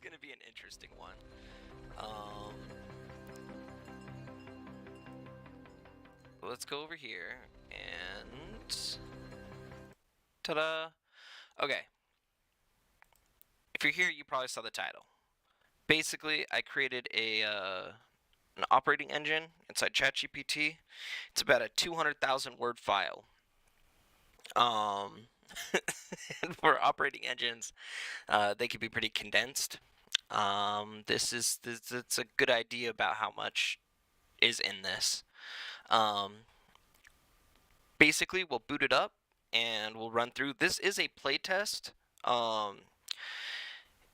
going to be an interesting one. Let's go over here and ta-da. Okay. If you're here, you probably saw the title. Basically, I created an operating engine inside ChatGPT. It's about a 200,000 word file. And for operating engines, they can be pretty condensed. It's a good idea about how much is in this. Basically, we'll boot it up and we'll run through. This is a playtest.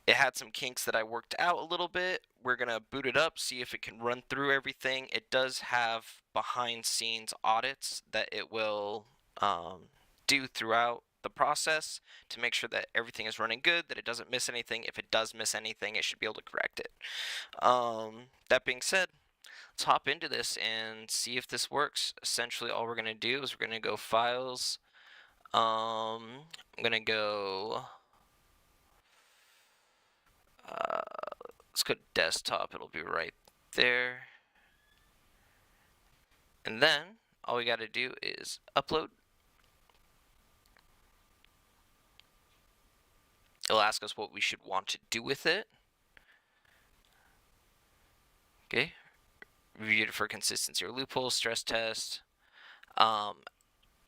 It had some kinks that I worked out a little bit. We're going to boot it up, see if it can run through everything. It does have behind-scenes audits that it will do throughout the process to make sure that everything is running good, that it doesn't miss anything. If it does miss anything, it should be able to correct it. That being said, let's hop into this and see if this works. Essentially, all we're going to do is we're going to go Files. I'm going to go... let's go to Desktop. It'll be right there. And then, all we got to do is upload. It'll ask us what we should want to do with it. Okay. Review it for consistency or loopholes, stress test.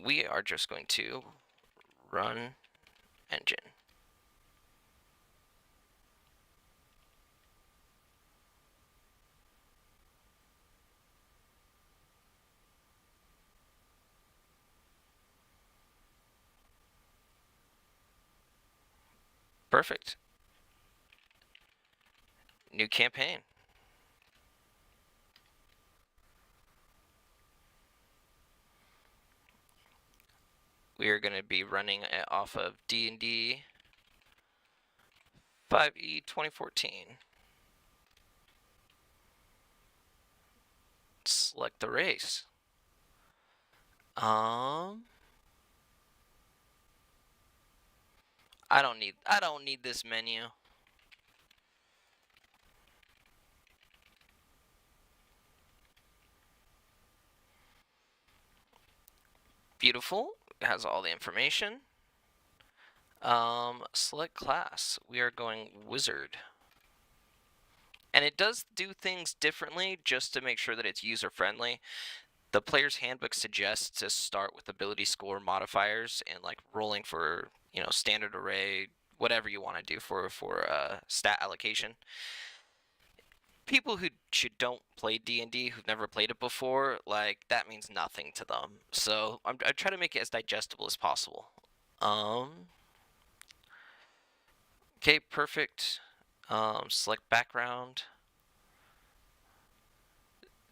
We are just going to run engine. Perfect. New campaign. We are going to be running it off of D&D 5e 2014. Select the race. I don't need this menu. Beautiful. It has all the information. Select class. We are going wizard. And it does do things differently just to make sure that it's user friendly. The player's handbook suggests to start with ability score modifiers and like rolling for, standard array, whatever you want to do for stat allocation. People who don't play D&D, who've never played it before, like, that means nothing to them. So I try to make it as digestible as possible. Okay, perfect. Select background.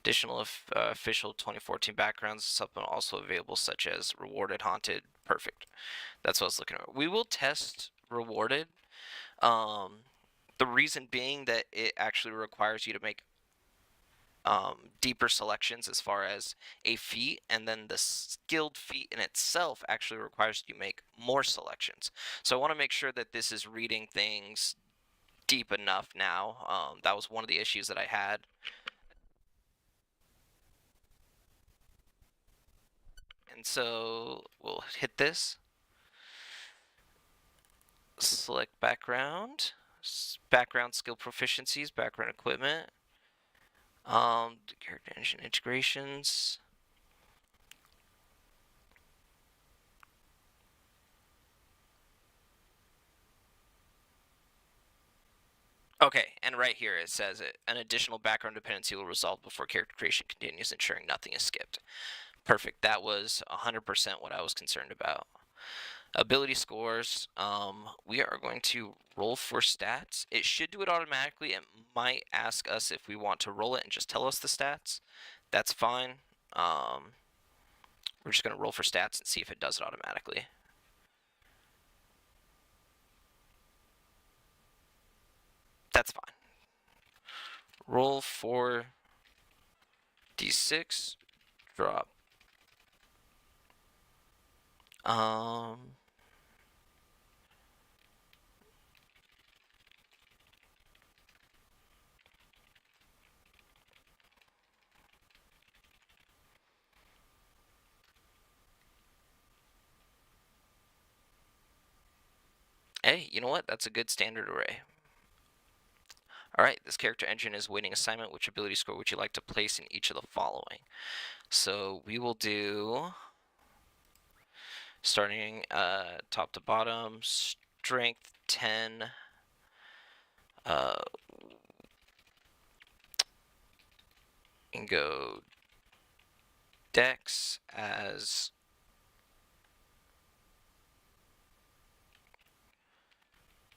Additional official 2014 backgrounds, supplement also available, such as rewarded, haunted. Perfect. That's what I was looking at. We will test rewarded. The reason being that it actually requires you to make deeper selections as far as a feat, and then the skilled feat in itself actually requires you to make more selections. So I want to make sure that this is reading things deep enough now. That was one of the issues that I had. And so we'll hit this. Select background. Background skill proficiencies, background equipment. Character engine integrations. Okay, and right here it says an additional background dependency will resolve before character creation continues, ensuring nothing is skipped. Perfect. That was 100% what I was concerned about. Ability scores. We are going to roll for stats. It should do it automatically. It might ask us if we want to roll it and just tell us the stats. That's fine. We're just going to roll for stats and see if it does it automatically. That's fine. Roll for d6. Drop. Hey, you know what? That's a good standard array. All right, this character engine is waiting assignment. Which ability score would you like to place in each of the following? So we will do, starting top to bottom, strength 10, and go dex as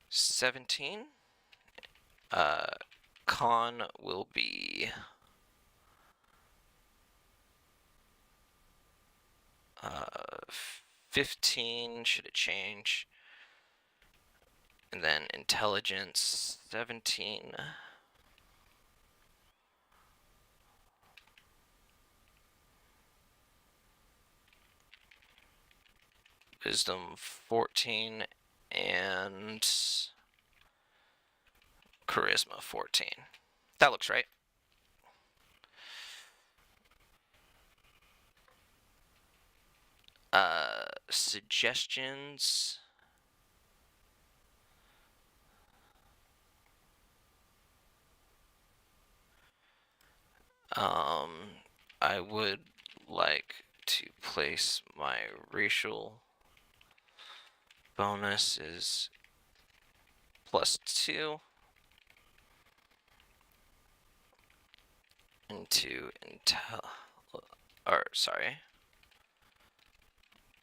17. Con will be 15, should it change? And then intelligence 17. Wisdom 14 and charisma 14. That looks right. Suggestions. I would like to place my racial bonus is +2 into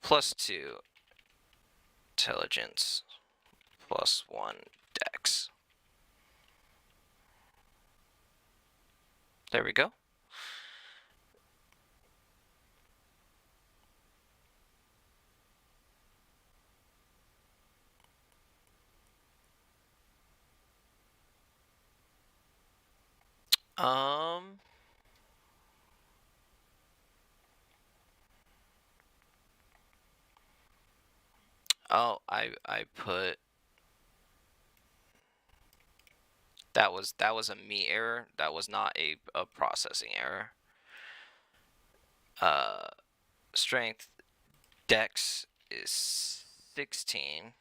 +2 intelligence +1 dex. There we go. Oh, I put that was a me error. That was not a processing error. Strength dex is 16.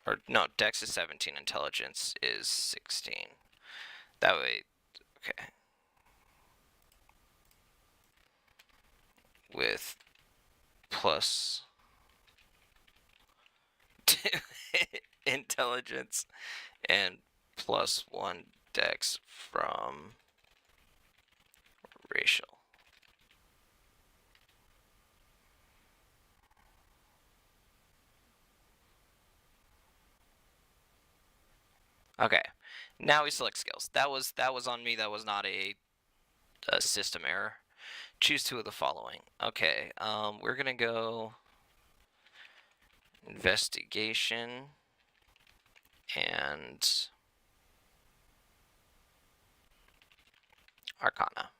Or no, dex is 17, intelligence is 16. That way, okay. With plus 2 intelligence and +1 dex from racial. Okay, now we select skills. That was on me. That was not a system error. Choose 2 of the following. Okay, we're gonna go investigation and arcana.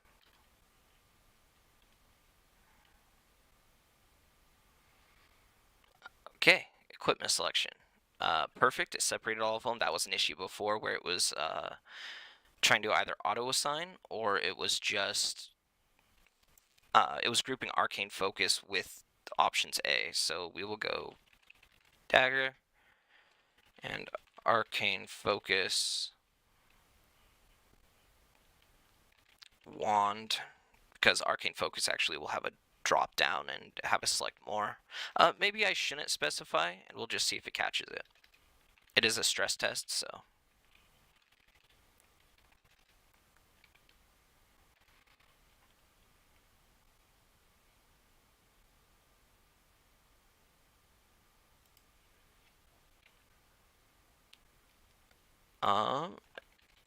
Okay, equipment selection. Perfect. It separated all of them. That was an issue before where it was trying to either auto assign or it was just it was grouping arcane focus with options A. So we will go dagger and arcane focus wand, because arcane focus actually will have a drop down and have a select more. Maybe I shouldn't specify, and we'll just see if it catches it. It is a stress test, so.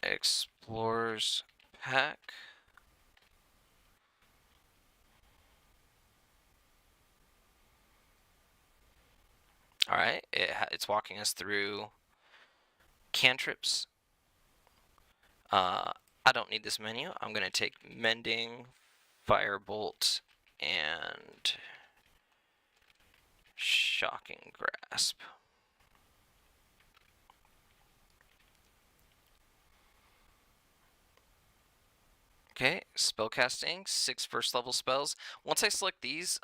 Explorers pack. All right, it's walking us through cantrips. I don't need this menu. I'm going to take Mending, Firebolt, and Shocking Grasp. Okay, spellcasting, 6 first level spells. Once I select these,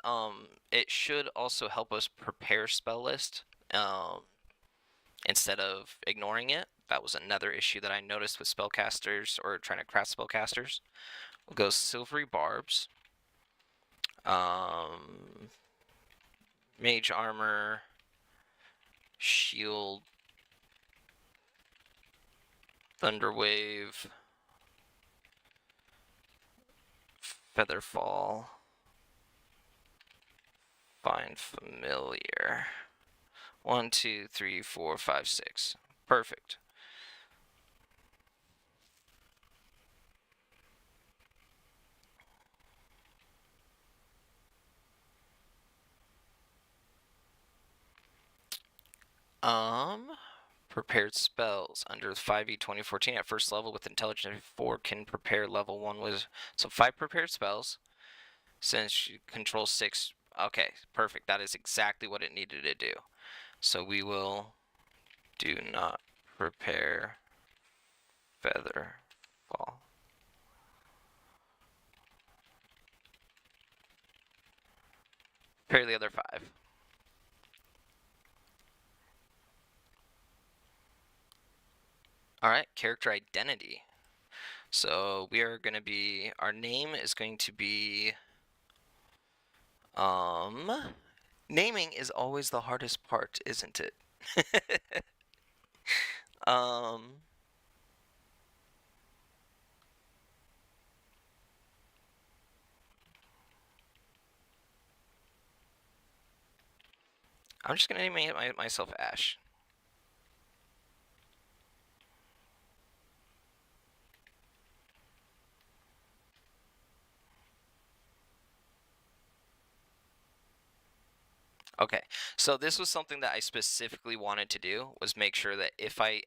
it should also help us prepare spell list. instead of ignoring it. That was another issue that I noticed with spellcasters or trying to craft spellcasters. We'll go silvery barbs, mage armor, shield, thunderwave, featherfall, find familiar. 1, 2, 3, 4, 5, 6. Perfect. Prepared spells under 5e 2014 at first level with intelligence 4 can prepare level 1 with so 5 prepared spells. Since you control 6, okay, perfect. That is exactly what it needed to do. So we will do not prepare feather fall. Prepare the other 5. All right, character identity. So we are going to be, our name is going to be, naming is always the hardest part, isn't it? I'm just going to name myself Ash. Okay, so this was something that I specifically wanted to do, was make sure that if I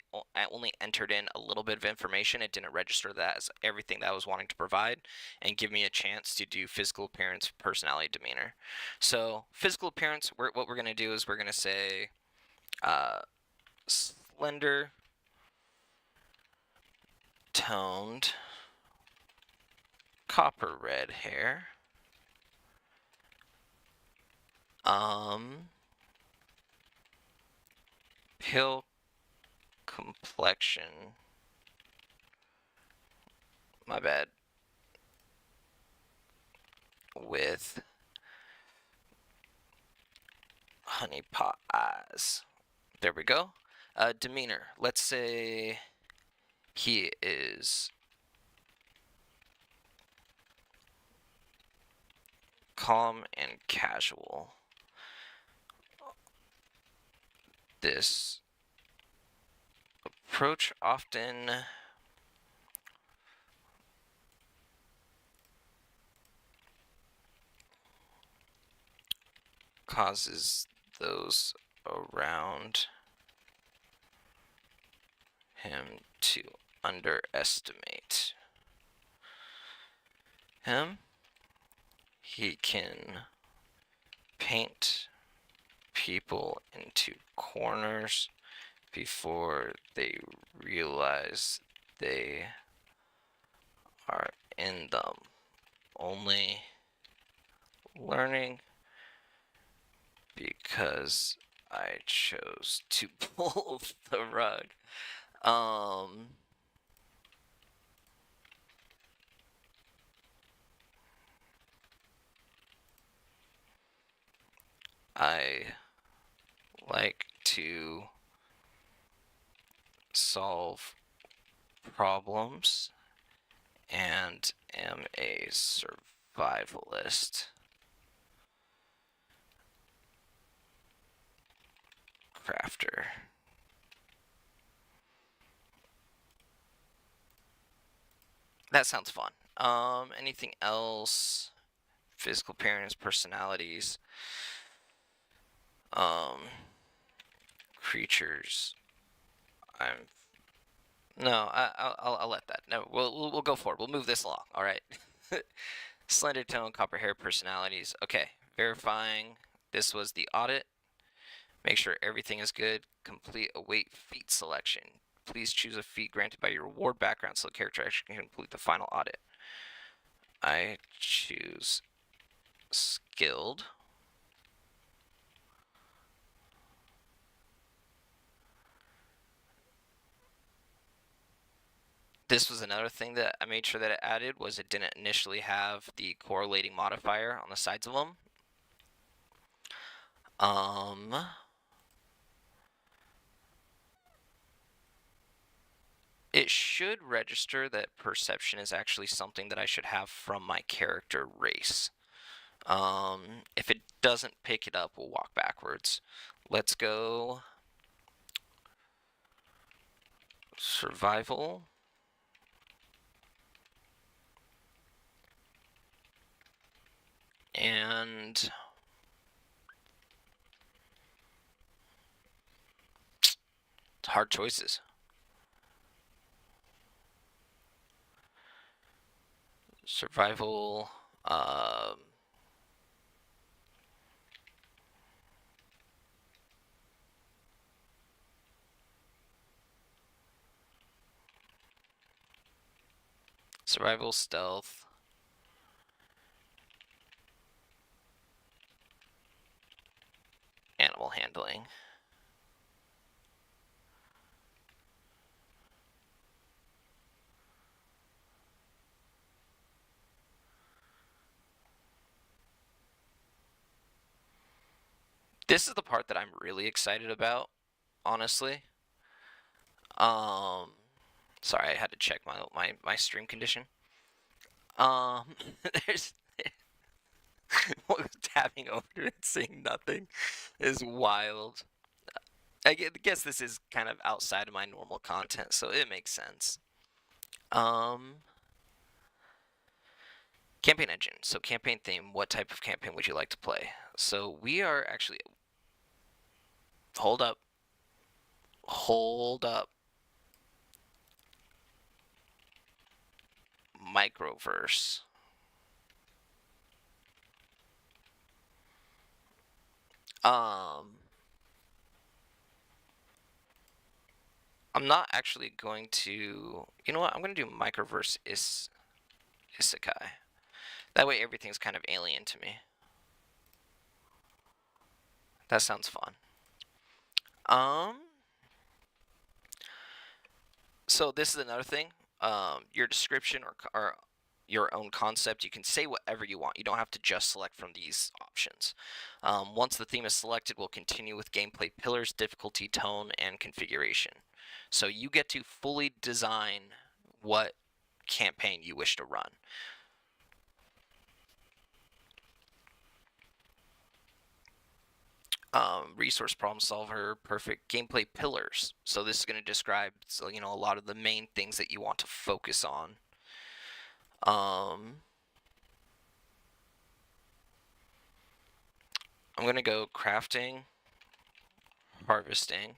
only entered in a little bit of information, it didn't register that as everything that I was wanting to provide, and give me a chance to do physical appearance, personality, demeanor. So physical appearance, what we're going to do is we're going to say slender, toned, copper red hair, pale complexion, my bad, with honey pot eyes. There we go. Demeanor. Let's say he is calm and casual. This approach often causes those around him to underestimate him. He can paint people into corners before they realize they are in them. Only learning because I chose to pull the rug. I like to solve problems and am a survivalist. Crafter. That sounds fun. Anything else? Physical appearance, personalities. Creatures. I'll let that. No, we'll go forward. We'll move this along. All right. Slender tone, copper hair, personalities. Okay, verifying. This was the audit. Make sure everything is good. Complete await feat selection. Please choose a feat granted by your reward background so the character actually can complete the final audit. I choose skilled. this was another thing that I made sure that it added, was it didn't initially have the correlating modifier on the sides of them. It should register that perception is actually something that I should have from my character race. If it doesn't pick it up, we'll walk backwards. Let's go survival. And it's hard choices. Survival, survival, stealth, animal handling. This is the part that I'm really excited about, honestly. Sorry, I had to check my stream condition. There's tapping over and saying nothing is wild. I guess this is kind of outside of my normal content, so it makes sense. Campaign engine. So campaign theme. What type of campaign would you like to play? So we are actually. Hold up. Hold up. Microverse. I'm not actually going to. You know what? I'm going to do microverse isekai. That way everything's kind of alien to me. That sounds fun. So this is another thing. Your description or your own concept, you can say whatever you want. You don't have to just select from these options. Once the theme is selected, we'll continue with gameplay pillars, difficulty, tone, and configuration. So you get to fully design what campaign you wish to run. Resource problem solver, perfect gameplay pillars. So this is going to describe, a lot of the main things that you want to focus on. I'm going to go crafting, harvesting.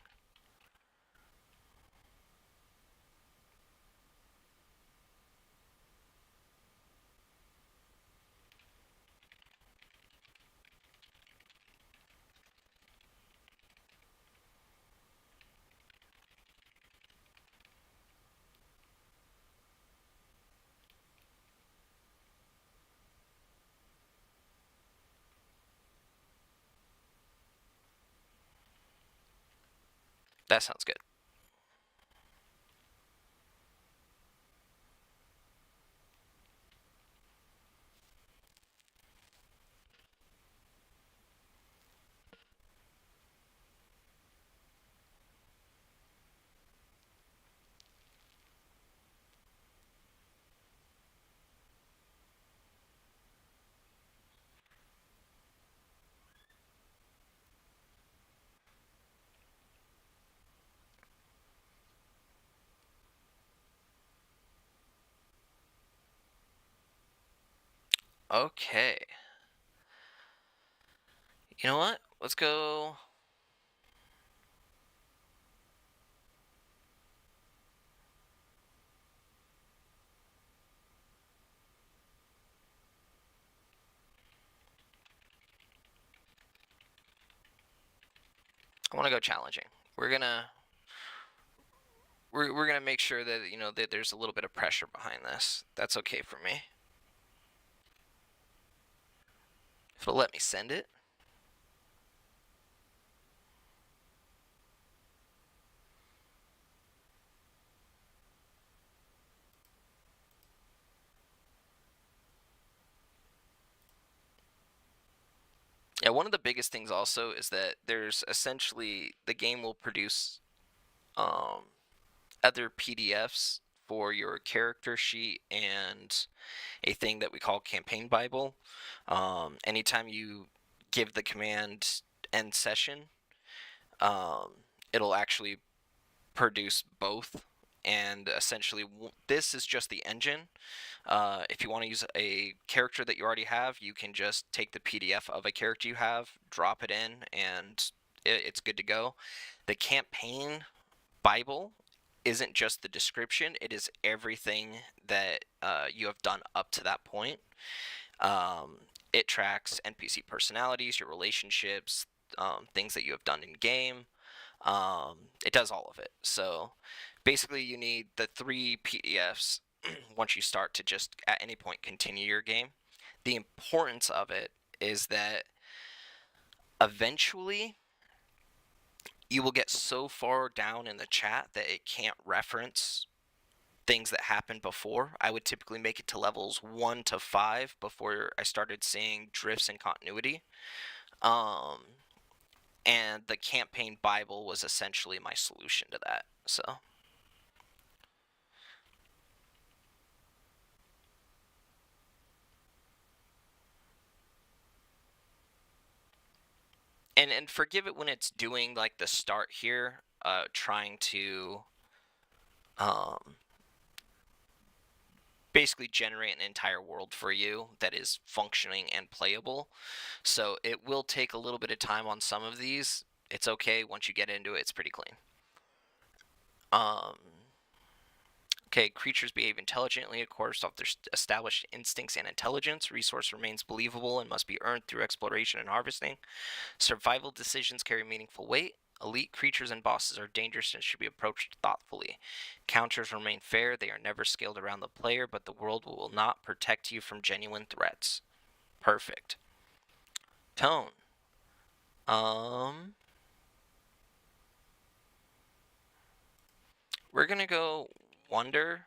That sounds good. Okay. You know what? Let's go. I want to go challenging. We're gonna make sure that that there's a little bit of pressure behind this. That's okay for me. If it'll let me send it. Yeah, one of the biggest things also is that there's essentially the game will produce um, other PDFs for your character sheet and a thing that we call campaign Bible. Anytime you give the command end session, um, it'll actually produce both. And essentially, this is just the engine. If you want to use a character that you already have, you can just take the PDF of a character you have, drop it in, and it's good to go. The campaign Bible isn't just the description, it is everything that you have done up to that point. It tracks NPC personalities, your relationships, things that you have done in game. It does all of it. So basically, you need the 3 PDFs once you start to just at any point continue your game. The importance of it is that eventually you will get so far down in the chat that it can't reference things that happened before. I would typically make it to levels 1 to 5 before I started seeing drifts in continuity. Um, and the campaign Bible was essentially my solution to that. So. And forgive it when it's doing like the start here, trying to um, basically generate an entire world for you that is functioning and playable. So it will take a little bit of time on some of these. It's okay. Once you get into it, it's pretty clean. Okay, creatures behave intelligently according to their established instincts and intelligence. Resource remains believable and must be earned through exploration and harvesting. Survival decisions carry meaningful weight. Elite creatures and bosses are dangerous and should be approached thoughtfully. Counters remain fair. They are never scaled around the player, but the world will not protect you from genuine threats. Perfect. Tone. We're gonna go Wonder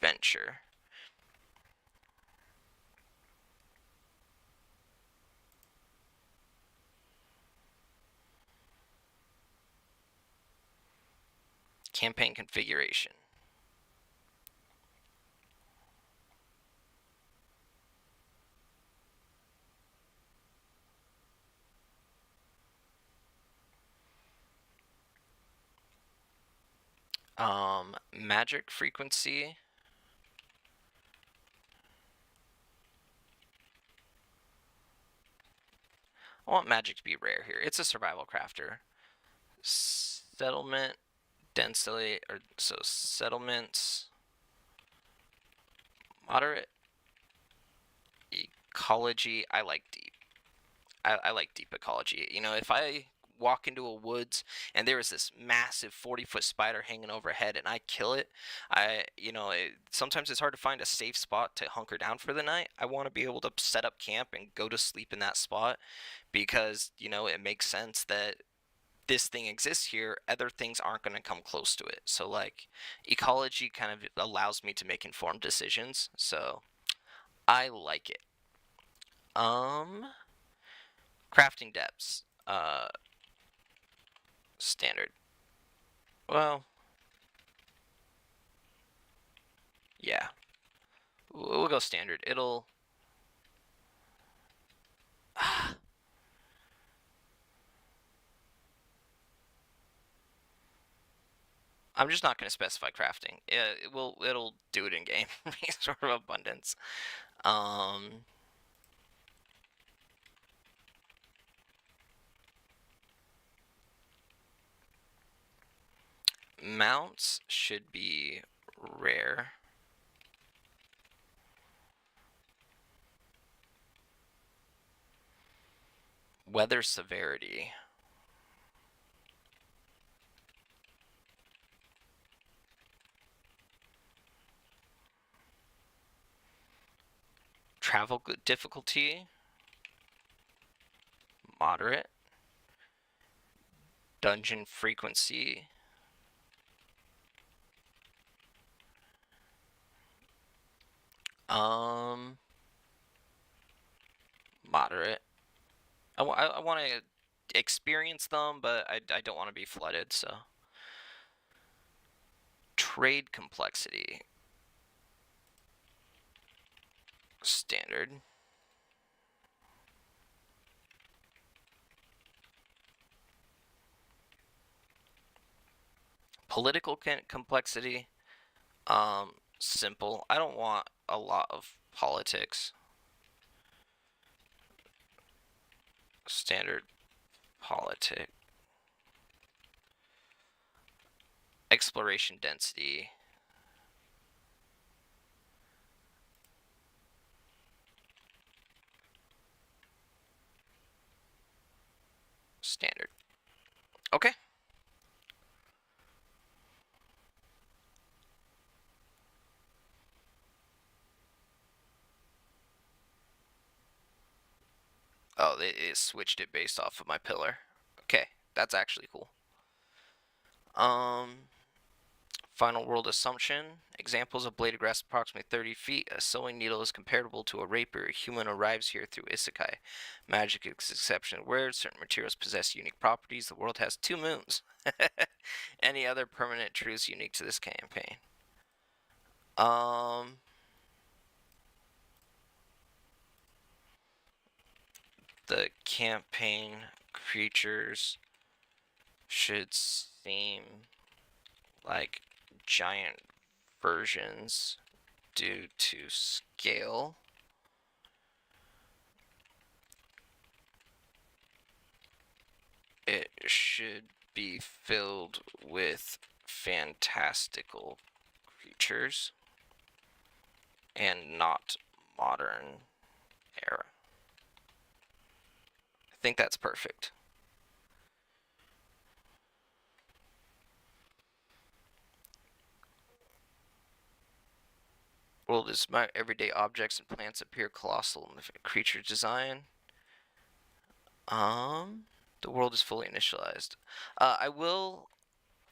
Adventure. Campaign configuration. Magic frequency. I want magic to be rare here. It's a survival crafter. Settlement density, or so settlements moderate. Ecology, I like deep. I like deep ecology. You know, if I walk into a woods and there is this massive 40-foot spider hanging overhead and I kill it, sometimes it's hard to find a safe spot to hunker down for the night. I want to be able to set up camp and go to sleep in that spot because, it makes sense that this thing exists here, other things aren't going to come close to it. So, like, ecology kind of allows me to make informed decisions. So, I like it. Crafting depths. Standard. Well, yeah. We'll go standard. It'll. I'm just not going to specify crafting. It'll do it in game. Sort of abundance. Mounts should be rare. Weather severity. Travel difficulty. Moderate. Dungeon frequency. moderate. I want to experience them, but I don't want to be flooded, so. Trade complexity. Standard. Political complexity. Simple. I don't want a lot of politics. Standard politic. Exploration density. Standard. Okay. Oh, it switched it based off of my pillar. Okay, that's actually cool. Final world assumption. Examples of blade of grass approximately 30 feet. A sewing needle is comparable to a rapier. A human arrives here through isekai. Magic is exception where certain materials possess unique properties. The world has 2 moons. Any other permanent truths unique to this campaign? The campaign creatures should seem like giant versions due to scale. It should be filled with fantastical creatures and not modern era. I think that's perfect. World is my everyday objects and plants appear colossal in the creature design. The world is fully initialized. I will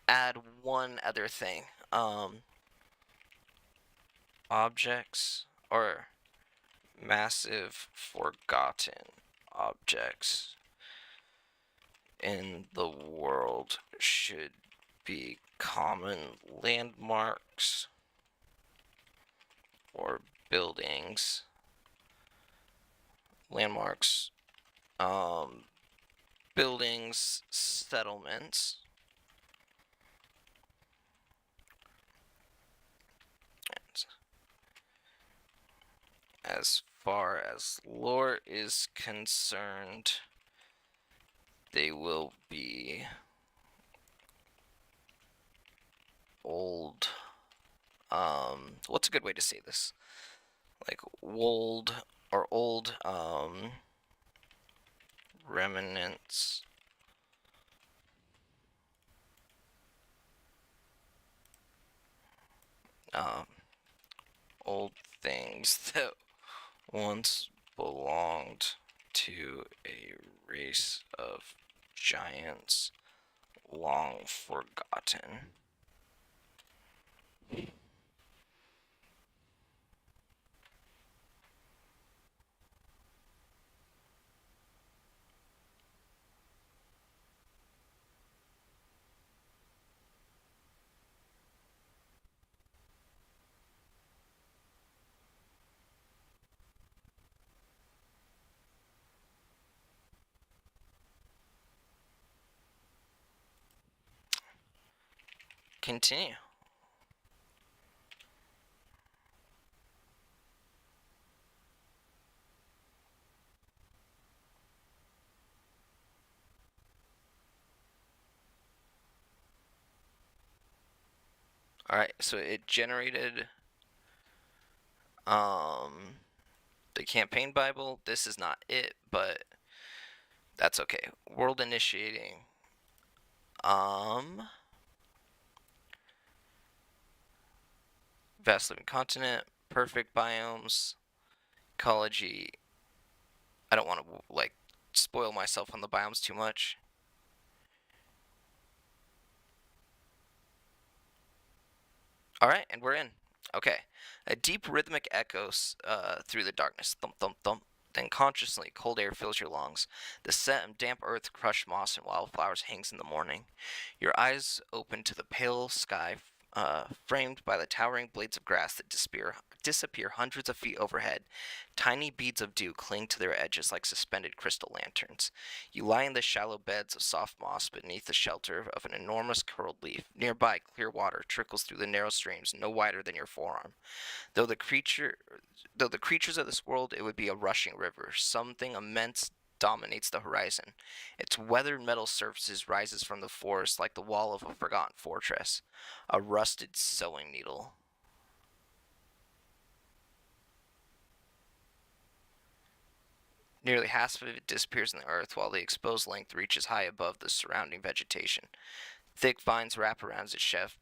add one other thing. Objects or massive forgotten objects in the world should be common landmarks or buildings. Landmarks, buildings, settlements. As far as lore is concerned, they will be old. What's a good way to say this? Like old or old remnants old things that once belonged to a race of giants long forgotten. Continue. Alright, so it generated the campaign Bible. This is not it, but that's okay. World initiating. Vast living continent, perfect biomes, ecology. I don't want to like spoil myself on the biomes too much. Alright, and we're in. Okay. A deep rhythmic echoes through the darkness. Thump, thump, thump. Then consciously, cold air fills your lungs. The scent of damp earth, crushed moss, and wildflowers hangs in the morning. Your eyes open to the pale sky, framed by the towering blades of grass that disappear hundreds of feet overhead. Tiny beads of dew cling to their edges like suspended crystal lanterns. You lie in the shallow beds of soft moss beneath the shelter of an enormous curled leaf. Nearby, clear water trickles through the narrow streams no wider than your forearm. Though the creature, though the creatures of this world, it would be a rushing river. Something immense dominates the horizon. Its weathered metal surfaces rises from the forest like the wall of a forgotten fortress, a rusted sewing needle. Nearly half of it disappears in the earth, while the exposed length reaches high above the surrounding vegetation. Thick vines wrap around its shaft.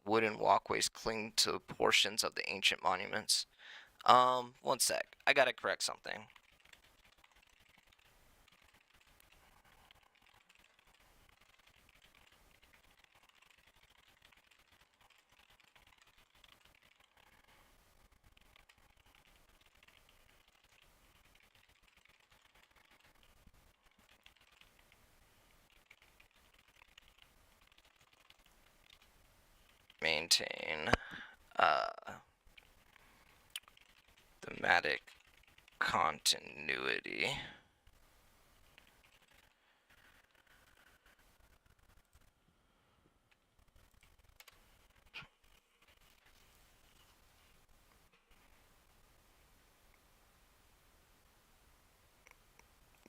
Wooden walkways cling to portions of the ancient monuments. One sec. I gotta correct something. Maintain uh thematic continuity.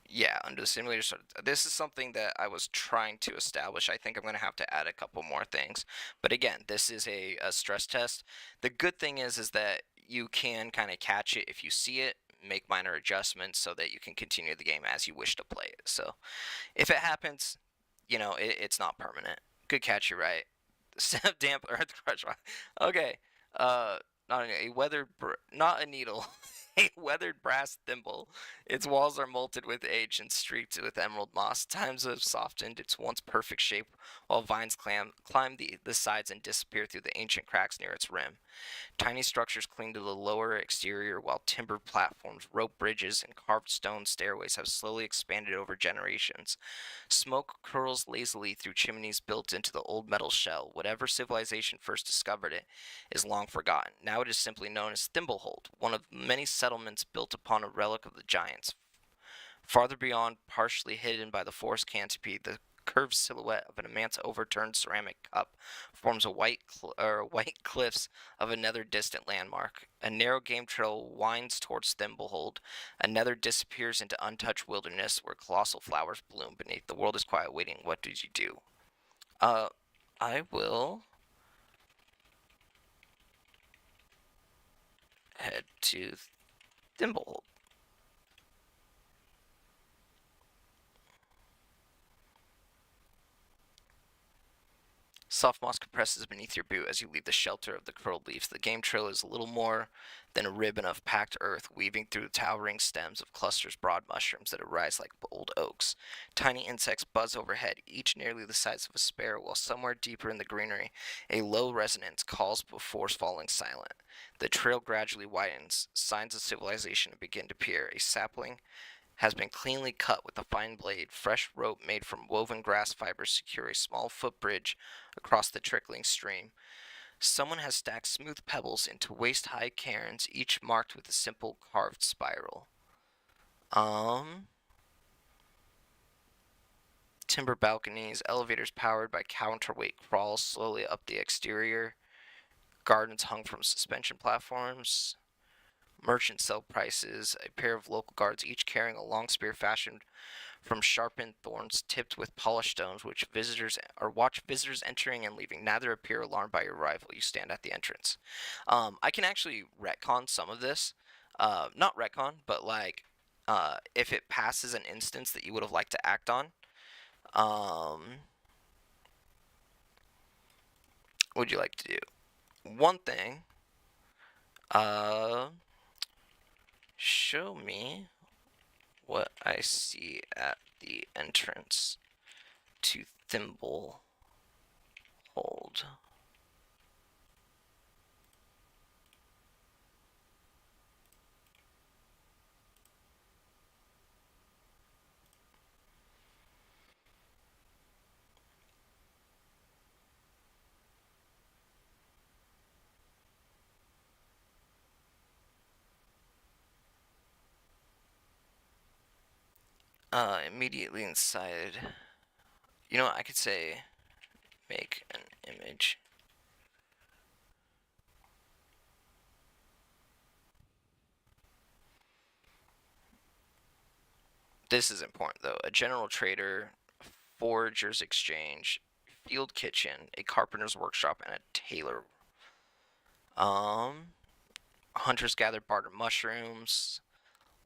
Yeah, under the simulator. So this is something that I was trying to establish. I think I'm going to have to add a couple more things. But again, this is a stress test. The good thing is that you can kind of catch it if you see it, make minor adjustments so that you can continue the game as you wish to play it. So if it happens, it's not permanent. Good catch, you're right. Damp earth crush. Okay. Uh, not a weathered, not a needle. A weathered brass thimble. Its walls are molted with age and streaked with emerald moss. Times have softened its once perfect shape, while vines climb the sides and disappear through the ancient cracks near its rim. Tiny structures cling to the lower exterior, while timber platforms, rope bridges, and carved stone stairways have slowly expanded over generations. Smoke curls lazily through chimneys built into the old metal shell. Whatever civilization first discovered it is long forgotten. Now it is simply known as Thimblehold, one of many settlements built upon a relic of the giants. Farther beyond, partially hidden by the forest canopy, the curved silhouette of an immense overturned ceramic cup forms white cliffs of another distant landmark. A narrow game trail winds towards Thimblehold. Another disappears into untouched wilderness where colossal flowers bloom beneath. The world is quiet, waiting. What did you do? Uh, I will head to Thimblehold. Soft moss compresses beneath your boot as you leave the shelter of the curled leaves. The game trail is a little more than a ribbon of packed earth weaving through the towering stems of clusters broad mushrooms that arise like old oaks. Tiny insects buzz overhead, each nearly the size of a sparrow, while somewhere deeper in the greenery, a low resonance calls before falling silent. The trail gradually widens. Signs of civilization begin to appear. A sapling has been cleanly cut with a fine blade. Fresh rope made from woven grass fibers secure a small footbridge across the trickling stream. Someone has stacked smooth pebbles into waist-high cairns, each marked with a simple carved spiral. Um, Timber balconies, elevators powered by counterweight crawls slowly up the exterior, gardens hung from suspension platforms, merchant sell prices, a pair of local guards each carrying a long spear fashioned from sharpened thorns tipped with polished stones, which visitors or watch visitors entering and leaving. Neither appear alarmed by your arrival. You stand at the entrance. I can actually retcon some of this. Not retcon, but like if it passes an instance that you would have liked to act on. What would you like to do? One thing. Uh, Show me what I see at the entrance to Thimblehold. Immediately inside. You know what? I could say make an image. This is important though. A general trader, foragers exchange, field kitchen, a carpenter's workshop, and a tailor. Hunters gather barter mushrooms,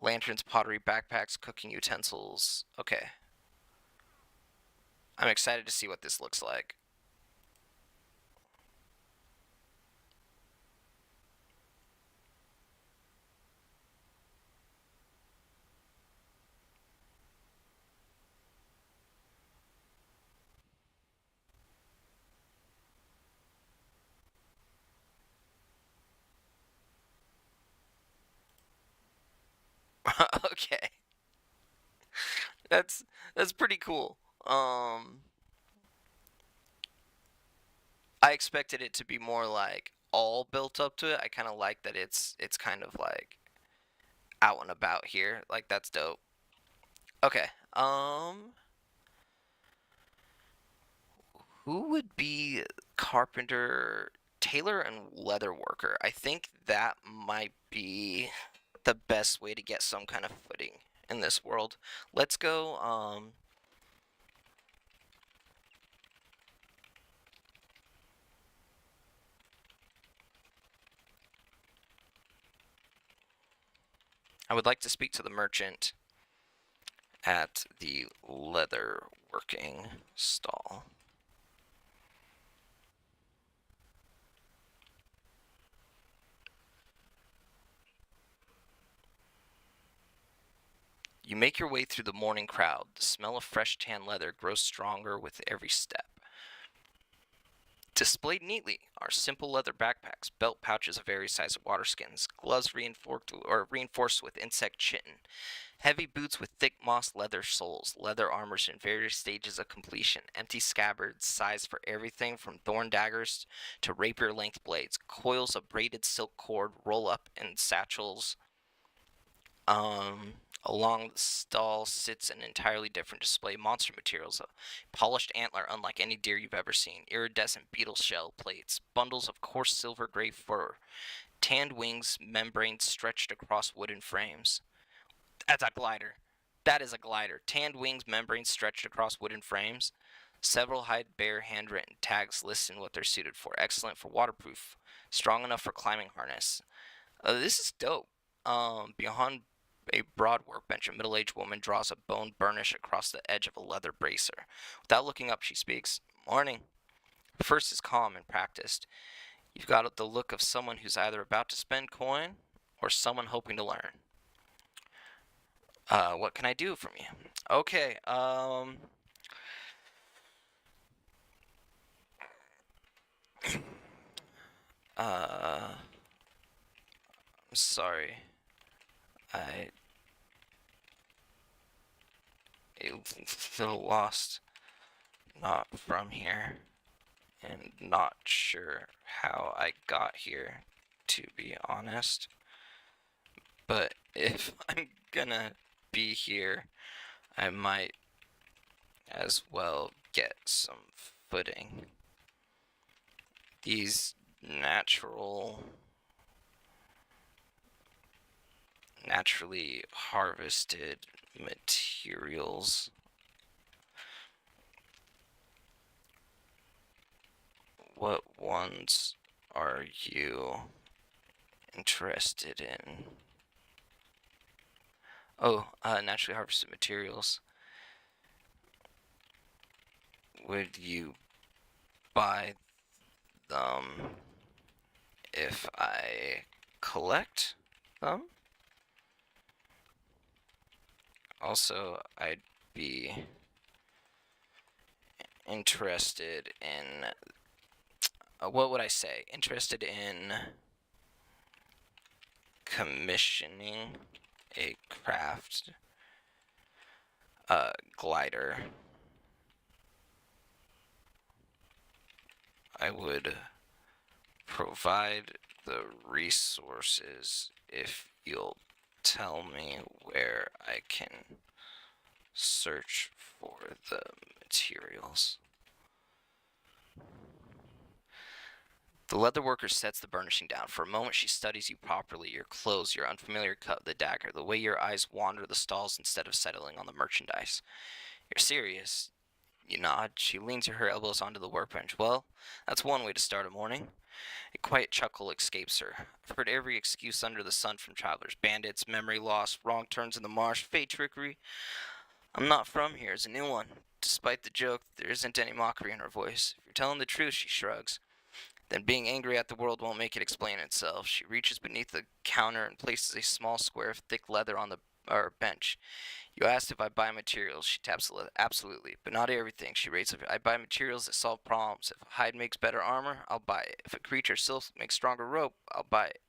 lanterns, pottery, backpacks, cooking utensils. Okay. I'm excited to see what this looks like. Okay. That's that's pretty cool. I expected it to be more like all built up to it. I kind of like that it's kind of like out and about here. Like that's dope. Okay. Who would be carpenter, tailor, and leather worker? I think that might be the best way to get some kind of footing in this world. Let's go. I would like to speak to the merchant at the leather working stall. You make your way through the morning crowd. The smell of fresh tan leather grows stronger with every step. Displayed neatly are simple leather backpacks, belt pouches of various sizes of water skins, gloves reinforced with insect chitin, heavy boots with thick moss leather soles, leather armors in various stages of completion, empty scabbards sized for everything from thorn daggers to rapier-length blades, coils of braided silk cord roll up in satchels. Along the stall sits an entirely different display of monster materials. A polished antler unlike any deer you've ever seen, iridescent beetle shell plates, bundles of coarse silver gray fur, tanned wings, membranes stretched across wooden frames. That's a glider. That is a glider. Tanned wings, membranes stretched across wooden frames. Several hide bare handwritten tags listing what they're suited for. Excellent for waterproof. Strong enough for climbing harness. This is dope. Beyond a broad workbench, a middle-aged woman draws a bone burnish across the edge of a leather bracer. Without looking up, she speaks. Morning. Her first is calm and practiced. You've got the look of someone who's either about to spend coin or someone hoping to learn. What can I do from you? Okay, I'm sorry. I a little lost, not from here, and not sure how I got here, to be honest. But if I'm gonna be here, I might as well get some footing. These naturally harvested materials. What ones are you interested in? Oh, naturally harvested materials. Would you buy them if I collect them? Also, I'd be interested in what would I say? Interested in commissioning a craft glider. I would provide the resources if you'll tell me where I can Search for the materials. The leather worker sets the burnishing down. For a moment, she studies you properly, your clothes, your unfamiliar cut, the dagger, the way your eyes wander the stalls instead of settling on the merchandise. You're serious. You nod. She leans her elbows onto the workbench. Well, that's one way to start a morning. A quiet chuckle escapes her. I've heard every excuse under the sun from travelers. Bandits, memory loss, wrong turns in the marsh, fate trickery. I'm not from here is a new one. Despite the joke, there isn't any mockery in her voice. If you're telling the truth, she shrugs. Then being angry at the world won't make it explain itself. She reaches beneath the counter and places a small square of thick leather on the bench. You asked if I buy materials. She taps the leather. Absolutely, but not everything. She rates it. I buy materials that solve problems. If a hide makes better armor, I'll buy it. If a creature's silk makes stronger rope, I'll buy it.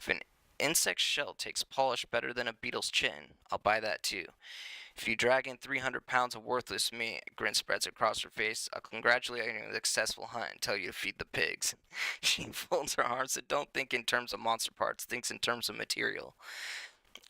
If an insect's shell takes polish better than a beetle's chin, I'll buy that too. If you drag in 300 pounds of worthless meat, a grin spreads across her face. I'll congratulate you on a successful hunt and tell you to feed the pigs. She folds her arms and don't think in terms of monster parts, thinks in terms of material.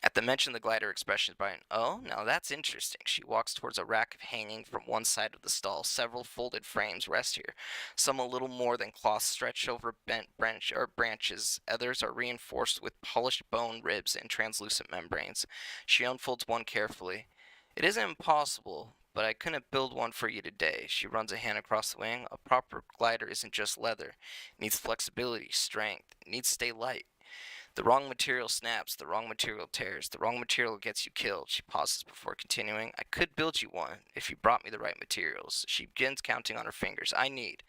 At the mention of the glider, expression is brightened. Oh, now that's interesting. She walks towards a rack hanging from one side of the stall. Several folded frames rest here. Some a little more than cloth stretched over bent branches. Others are reinforced with polished bone ribs and translucent membranes. She unfolds one carefully. It isn't impossible, but I couldn't build one for you today. She runs a hand across the wing. A proper glider isn't just leather. It needs flexibility, strength. It needs to stay light. The wrong material snaps, the wrong material tears, the wrong material gets you killed. She pauses before continuing. I could build you one if you brought me the right materials. She begins counting on her fingers. I need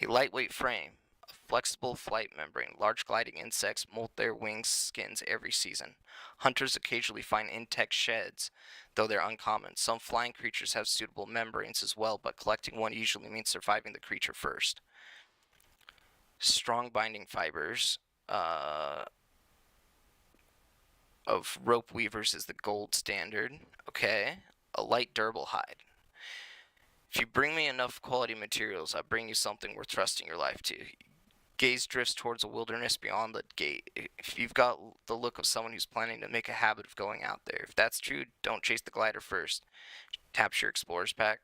a lightweight frame, a flexible flight membrane. Large gliding insects molt their wings skins every season. Hunters occasionally find insect sheds, though they're uncommon. Some flying creatures have suitable membranes as well, but collecting one usually means surviving the creature first. Strong binding fibers. Of rope weavers is the gold standard. Okay. A light, durable hide. If you bring me enough quality materials, I'll bring you something worth trusting your life to. Gaze drifts towards a wilderness beyond the gate. If you've got the look of someone who's planning to make a habit of going out there, if that's true, don't chase the glider first. Taps your explorer's pack.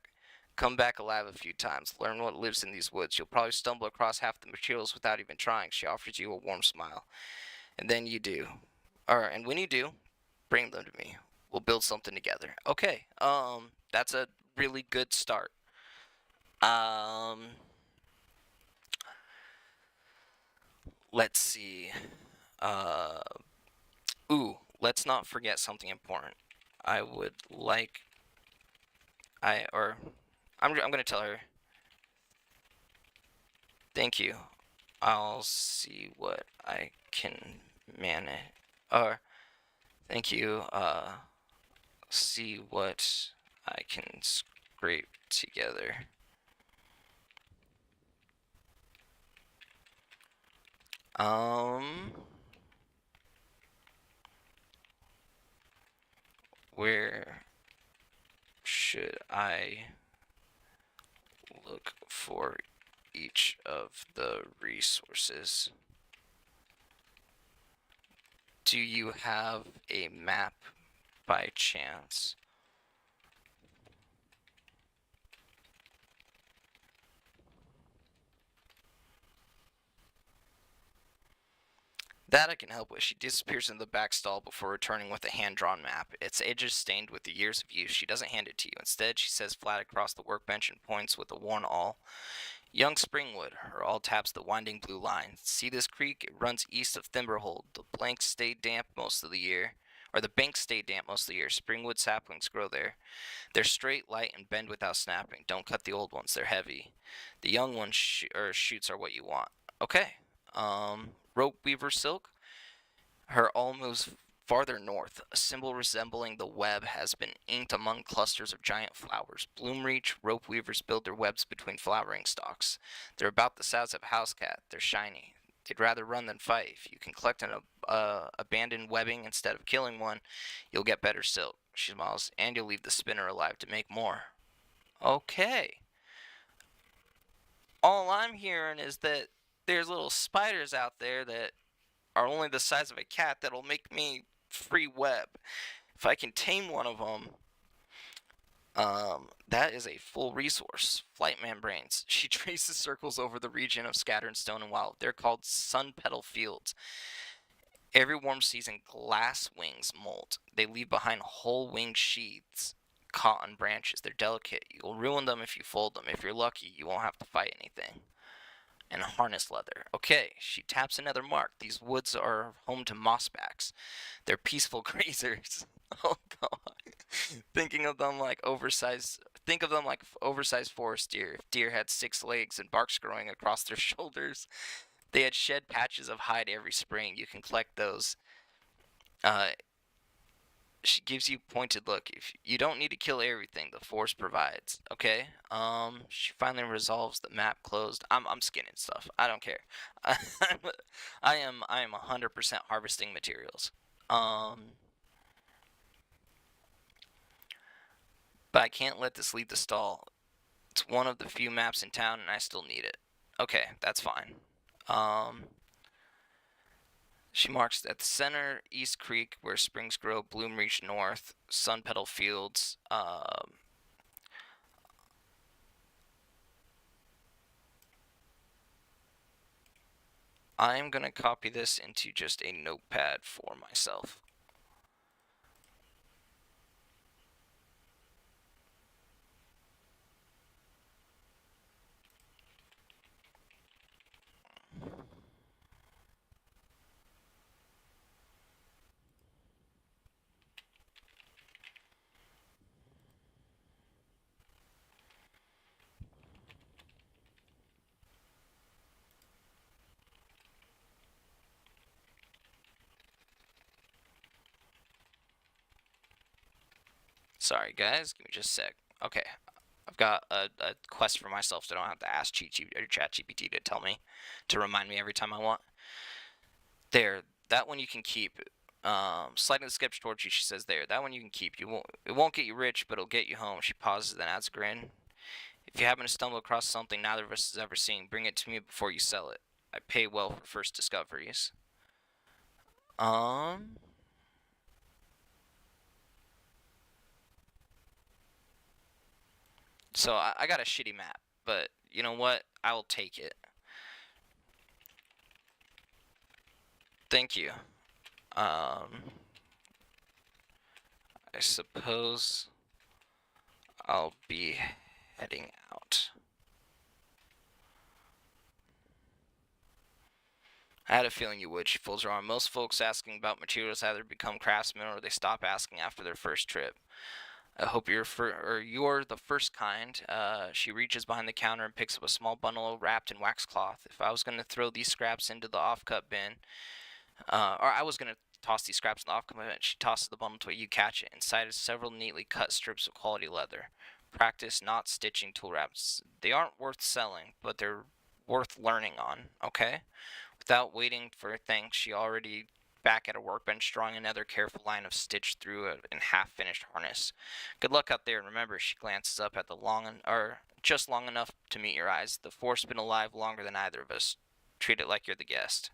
Come back alive a few times. Learn what lives in these woods. You'll probably stumble across half the materials without even trying. She offers you a warm smile. And then you do. And when you do, bring them to me. We'll build something together. Okay. That's a really good start. Let's see. Uh, let's not forget something important. I would like. I'm gonna tell her. Thank you. I'll see what I can manage. Or, thank you. See what I can scrape together. Where should I look for each of the resources? Do you have a map by chance? That I can help with. She disappears in the back stall before returning with a hand-drawn map. Its edges stained with the years of use. She doesn't hand it to you. Instead, she says flat across the workbench and points with a worn awl. Young Springwood. Her awl taps the winding blue line. See this creek? It runs east of Thimberhold. The banks stay damp most of the year. Springwood saplings grow there. They're straight, light, and bend without snapping. Don't cut the old ones. They're heavy. The young ones shoots are what you want. Okay. Rope weaver silk. Her awl moves farther north. A symbol resembling the web has been inked among clusters of giant flowers. Bloomreach rope weavers build their webs between flowering stalks. They're about the size of a house cat. They're shiny. They'd rather run than fight. If you can collect an abandoned webbing instead of killing one, you'll get better silk. She smiles, and you'll leave the spinner alive to make more. Okay. All I'm hearing is that there's little spiders out there that are only the size of a cat that'll make me free web. If I can tame one of them, That is a full resource. Flight membranes. She traces circles over the region of scattered stone and wild. They're called sun petal fields. Every warm season, glass wings molt. They leave behind whole wing sheaths caught on branches. They're delicate. You'll ruin them if you fold them. If you're lucky, you won't have to fight anything. And harness leather. Okay, she taps another mark. These woods are home to mossbacks. They're peaceful grazers. Oh god. Thinking of them like oversized Think of them like oversized forest deer. If deer had 6 legs and barks growing across their shoulders, they had shed patches of hide every spring. You can collect those. Uh, she gives you pointed look. If you don't need to kill everything, the forest provides. Okay. She finally resolves the map closed. I'm skinning stuff. I don't care. I am 100% harvesting materials. But I can't let this lead the stall. It's one of the few maps in town, and I still need it. Okay, that's fine. She marks at the center, East Creek, where springs grow, Bloom Reach North, Sun Petal Fields. I'm going to copy this into just a notepad for myself. Sorry, guys. Give me just a sec. Okay. I've got a quest for myself, so I don't have to ask ChatGPT to tell me, to remind me every time I want. There, that one you can keep. Sliding the sketch towards you, she says, "There, that one you can keep. It won't get you rich, but it'll get you home." She pauses, then adds a grin. "If you happen to stumble across something neither of us has ever seen, bring it to me before you sell it. I pay well for first discoveries." Um. So I got a shitty map, but you know what? I will take it. Thank you. I suppose I'll be heading out. I had a feeling you would. She folds her arm. Most folks asking about materials either become craftsmen or they stop asking after their first trip. I hope you're the first kind. She reaches behind the counter and picks up a small bundle wrapped in wax cloth. If I was going to throw these scraps into the off-cut bin, or I was going to toss these scraps in the off-cut bin, she tosses the bundle to it. You catch it. Inside is several neatly cut strips of quality leather. Practice not stitching tool wraps. They aren't worth selling, but they're worth learning on, okay? Without waiting for thanks, she already back at a workbench drawing another careful line of stitch through an half-finished harness. Good luck out there, and remember, she glances up at the just long enough to meet your eyes. The force has been alive longer than either of us. Treat it like you're the guest.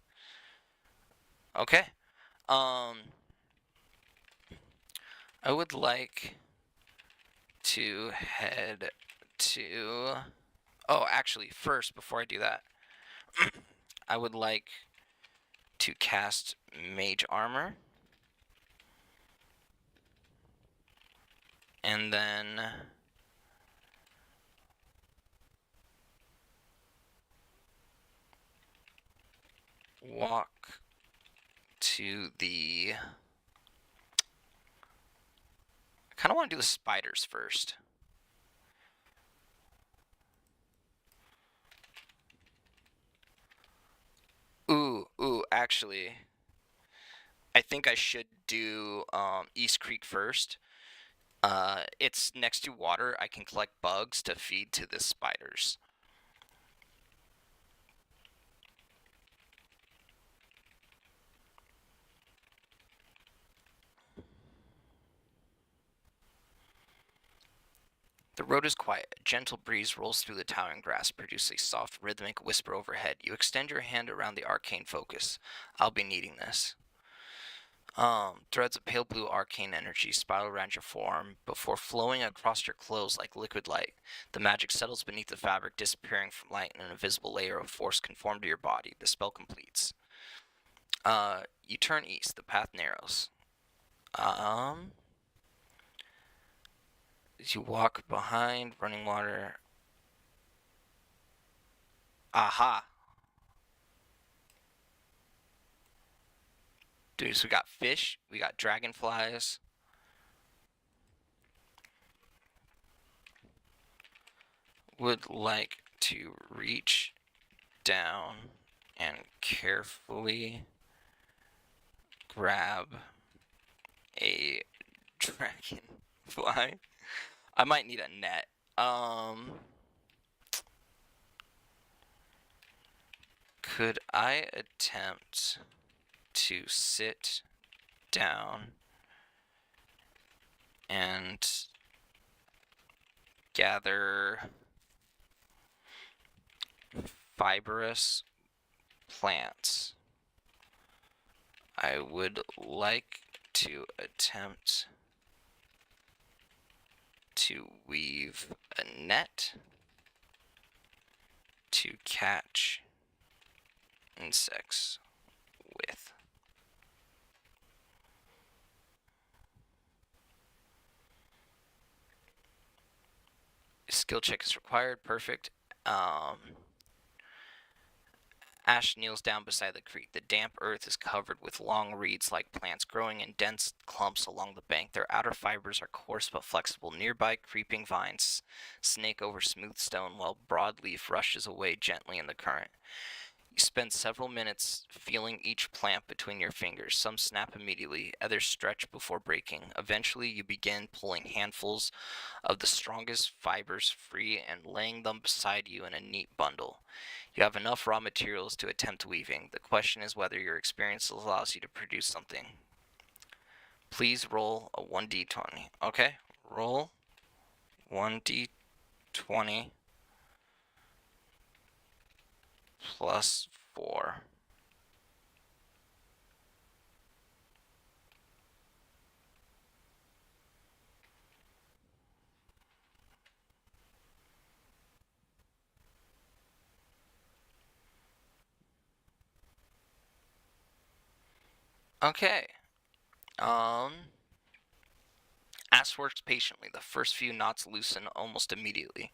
Okay. I would like to head to... Oh, actually, first, before I do that, I would like to cast Mage Armor. And then... walk to the... I kind of want to do the spiders first. Ooh, actually, I think I should do East Creek first. It's next to water. I can collect bugs to feed to the spiders. The road is quiet. A gentle breeze rolls through the towering grass, producing a soft, rhythmic whisper overhead. You extend your hand around the arcane focus. I'll be needing this. Threads of pale blue arcane energy spiral around your forearm before flowing across your clothes like liquid light. The magic settles beneath the fabric, disappearing from light, and an invisible layer of force conform to your body. The spell completes. You turn east. The path narrows. As you walk behind running water. Aha! Dude, so we got fish, we got dragonflies. Would like to reach down and carefully grab a dragonfly. I might need a net. Could I attempt to sit down and gather fibrous plants? I would like to attempt to weave a net to catch insects with. Skill check is required. Perfect. Ash kneels down beside the creek. The damp earth is covered with long reeds-like plants growing in dense clumps along the bank. Their outer fibers are coarse but flexible. Nearby, creeping vines snake over smooth stone while broadleaf rushes away gently in the current. You spend several minutes feeling each plant between your fingers. Some snap immediately, others stretch before breaking. Eventually, you begin pulling handfuls of the strongest fibers free and laying them beside you in a neat bundle. You have enough raw materials to attempt weaving. The question is whether your experience allows you to produce something. Please roll a 1d20. Okay, roll 1d20 plus 4. Okay. Ass works patiently. The first few knots loosen almost immediately.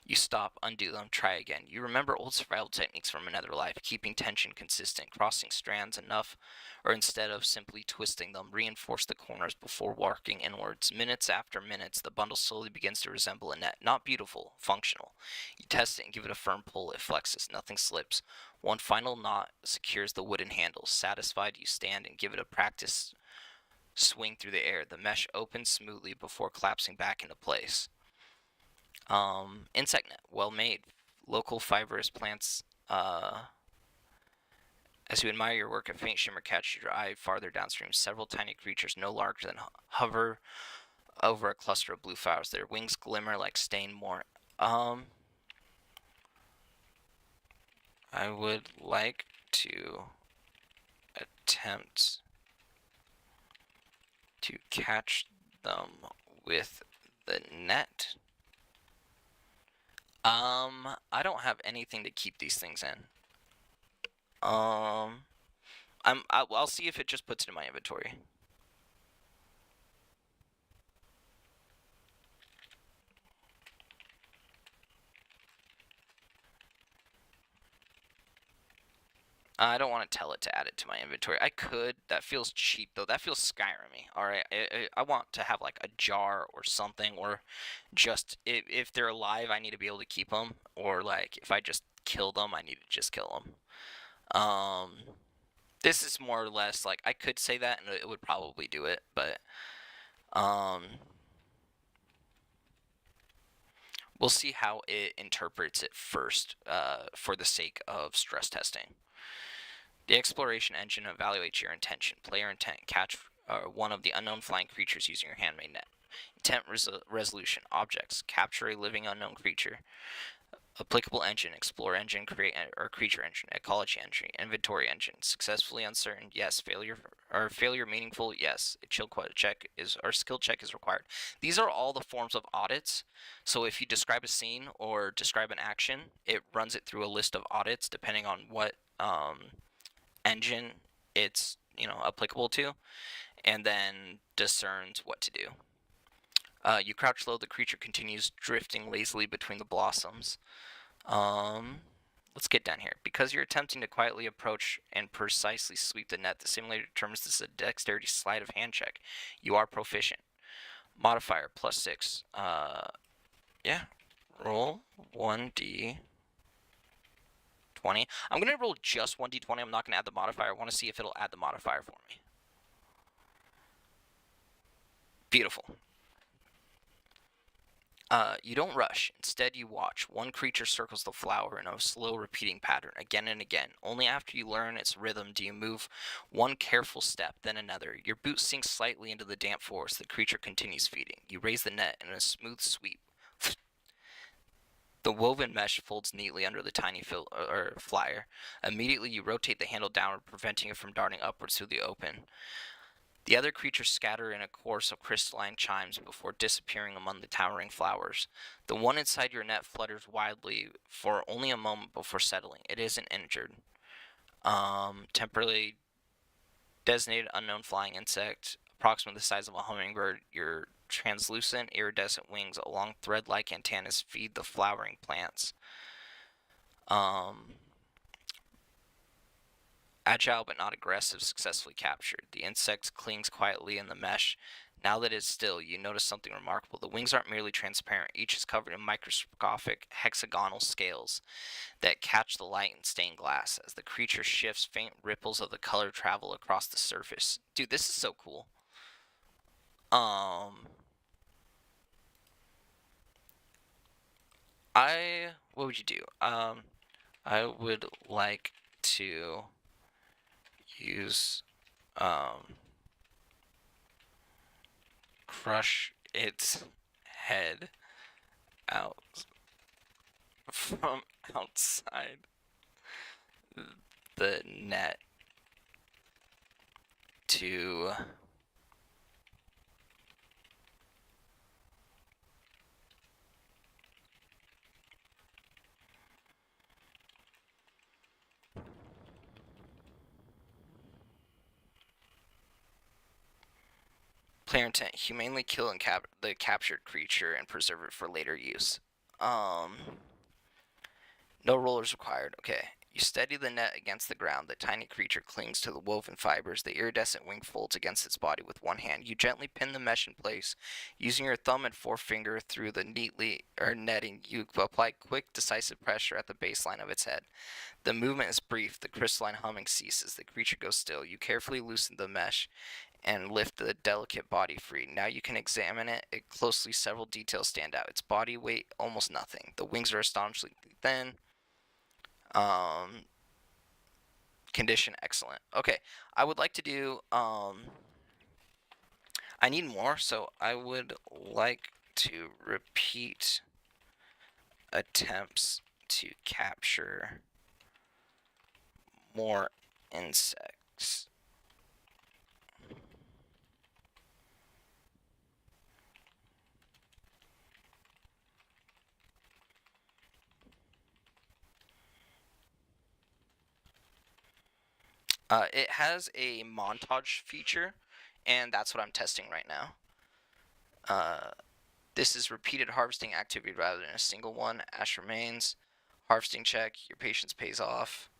You stop, undo them, try again. You remember old survival techniques from another life, keeping tension consistent, crossing strands enough, or instead of simply twisting them, reinforce the corners before working inwards. Minutes after minutes, the bundle slowly begins to resemble a net. Not beautiful, functional. You test it and give it a firm pull. It flexes. Nothing slips. One final knot secures the wooden handle. Satisfied, you stand and give it a practice swing through the air. The mesh opens smoothly before collapsing back into place. Insect net, well made. Local fibrous plants. As you admire your work, a faint shimmer catches your eye farther downstream. Several tiny creatures, no larger than hover over a cluster of blue flowers. Their wings glimmer like stained morn. I would like to attempt to catch them with the net. I don't have anything to keep these things in. I'll see if it just puts it in my inventory. I don't want to tell it to add it to my inventory. I could. That feels cheap, though. That feels Skyrim-y. Alright, I want to have, like, a jar or something, or just, if they're alive, I need to be able to keep them, or, like, if I just kill them, I need to just kill them. This is more or less, like, I could say that, and it would probably do it, but, we'll see how it interprets it first, for the sake of stress testing. The exploration engine evaluates your intention. Player intent: catch one of the unknown flying creatures using your handmade net. Intent resolution: objects: capture a living unknown creature. Applicable engine: explore engine, create or creature engine, ecology engine, inventory engine. Successfully uncertain: yes. Failure: or failure meaningful? Yes. A chill check is, or skill check is required. These are all the forms of audits. So if you describe a scene or describe an action, it runs it through a list of audits depending on what engine it's applicable to, and then discerns what to do. You crouch low. The creature continues drifting lazily between the blossoms. Let's get down here. Because you're attempting to quietly approach and precisely sweep the net, the simulator determines this is a dexterity sleight of hand check. You are proficient. Modifier +6. Yeah. Roll 1d20. I'm going to roll just 1d20. I'm not going to add the modifier. I want to see if it'll add the modifier for me. Beautiful. You don't rush. Instead, you watch. One creature circles the flower in a slow, repeating pattern, again and again. Only after you learn its rhythm do you move one careful step, then another. Your boot sinks slightly into the damp forest. The creature continues feeding. You raise the net in a smooth sweep. The woven mesh folds neatly under the tiny flyer. Immediately, you rotate the handle downward, preventing it from darting upwards through the open. The other creatures scatter in a chorus of crystalline chimes before disappearing among the towering flowers. The one inside your net flutters wildly for only a moment before settling. It isn't injured. Temporarily designated unknown flying insect, approximately the size of a hummingbird. Your translucent, iridescent wings along thread-like antennas feed the flowering plants. Agile but not aggressive, successfully captured. The insect clings quietly in the mesh. Now that it's still, you notice something remarkable. The wings aren't merely transparent. Each is covered in microscopic hexagonal scales that catch the light in stained glass. As the creature shifts, faint ripples of the color travel across the surface. Dude, this is so cool. What would you do? I would like to use crush its head out from outside the net to player intent: humanely kill and the captured creature and preserve it for later use. No rollers required. Okay. You steady the net against the ground. The tiny creature clings to the woven fibers. The iridescent wing folds against its body with one hand. You gently pin the mesh in place. Using your thumb and forefinger through the netting, you apply quick, decisive pressure at the baseline of its head. The movement is brief. The crystalline humming ceases. The creature goes still. You carefully loosen the mesh and lift the delicate body free. Now you can examine it closely. Several details stand out. Its body weight, almost nothing. The wings are astonishingly thin. Condition excellent. Okay, I would like to do I need more, so I would like to repeat attempts to capture more insects. It has a montage feature, and that's what I'm testing right now. This is repeated harvesting activity rather than a single one. Ash remains. Harvesting check. Your patience pays off.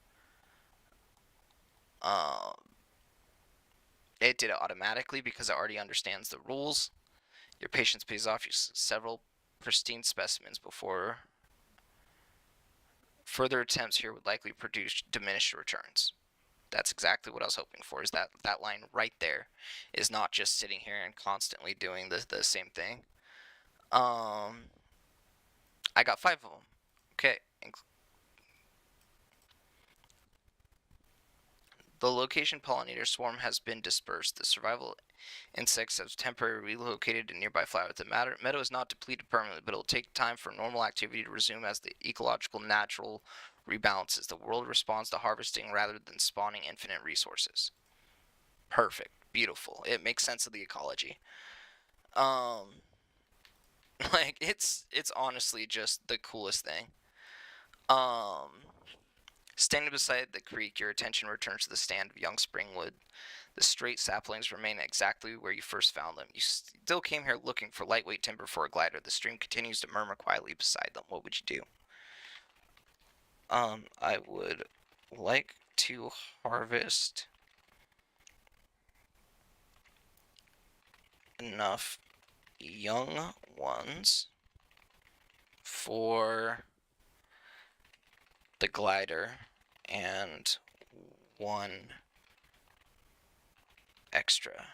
It did it automatically because it already understands the rules. Your patience pays off. You several pristine specimens before further attempts here would likely produce diminished returns. That's exactly what I was hoping for, is that line right there is not just sitting here and constantly doing the same thing. I got 5 of them. Okay. The location pollinator swarm has been dispersed. The survival insects have temporarily relocated to nearby flowers. The meadow is not depleted permanently, but it will take time for normal activity to resume as the ecological natural rebalances. The world responds to harvesting rather than spawning infinite resources. Perfect. Beautiful. It makes sense of the ecology. Um, like it's honestly just the coolest thing. Um, Standing beside the creek, your attention returns to the stand of young springwood. The straight saplings remain exactly where you first found them. You still came here looking for lightweight timber for a glider. The stream continues to murmur quietly beside them. What would you do? I would like to harvest enough young ones for the glider and one extra.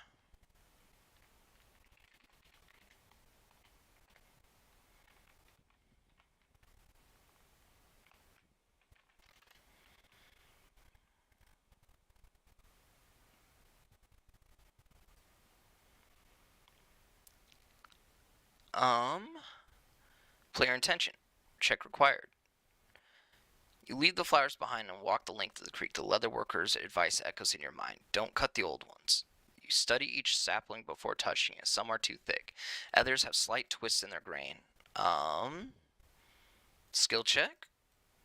Player intention. Check required. You leave the flowers behind and walk the length of the creek. The leather worker's advice echoes in your mind. Don't cut the old ones. You study each sapling before touching it. Some are too thick. Others have slight twists in their grain. Skill check.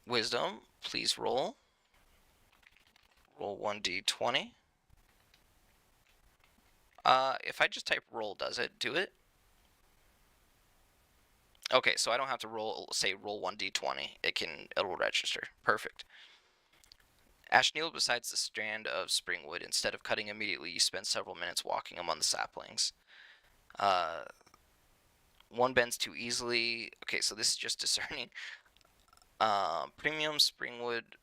Wisdom. Please roll. Roll 1d20. If I just type roll, does it do it? Okay, so I don't have to say roll 1d20. It'll register. Perfect. Ash kneeled beside the strand of springwood. Instead of cutting immediately, you spend several minutes walking among the saplings. One bends too easily. Okay, so this is just discerning. Premium springwood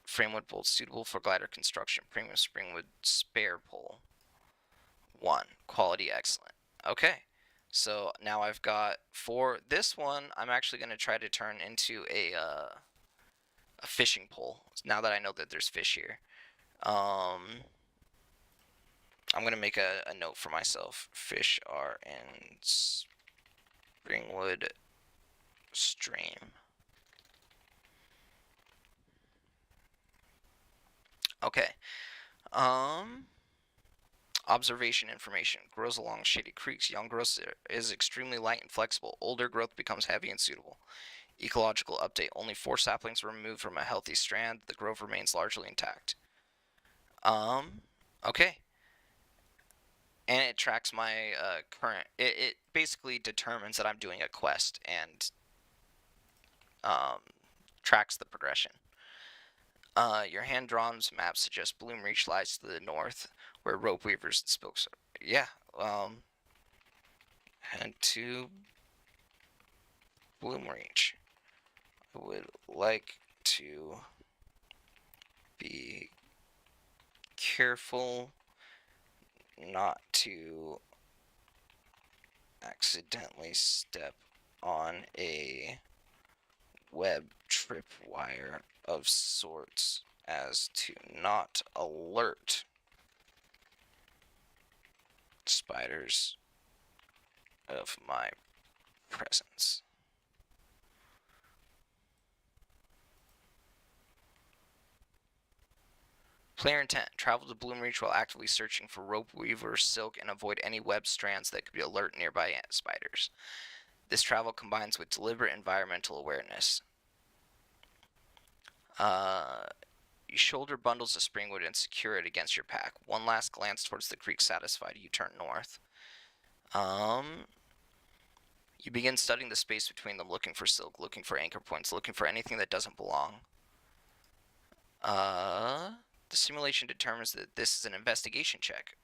framewood bolt suitable for glider construction. Premium springwood spare pole. 1. Quality excellent. Okay. So now I've got for this one, I'm actually going to try to turn into a fishing pole. Now that I know that there's fish here. I'm going to make a note for myself. Fish are in Springwood stream. Okay. Observation information. Grows along shady creeks. Young growth is extremely light and flexible. Older growth becomes heavy and suitable. Ecological update. Only 4 saplings were removed from a healthy strand. The grove remains largely intact. Okay. And it tracks my current. It basically determines that I'm doing a quest and tracks the progression. Your hand-drawn map suggests Bloom Reach lies to the north, where rope weavers and spokes are. Yeah. Head to Bloom Reach. I would like to be careful not to accidentally step on a web tripwire of sorts as to not alert spiders of my presence. Player intent. Travel to Bloom Reach while actively searching for rope weaver, silk, and avoid any web strands that could be alert nearby spiders. This travel combines with deliberate environmental awareness. You shoulder bundles of springwood and secure it against your pack. One last glance towards the creek satisfied, you turn north. You begin studying the space between them, looking for silk, looking for anchor points, looking for anything that doesn't belong. The simulation determines that this is an investigation check.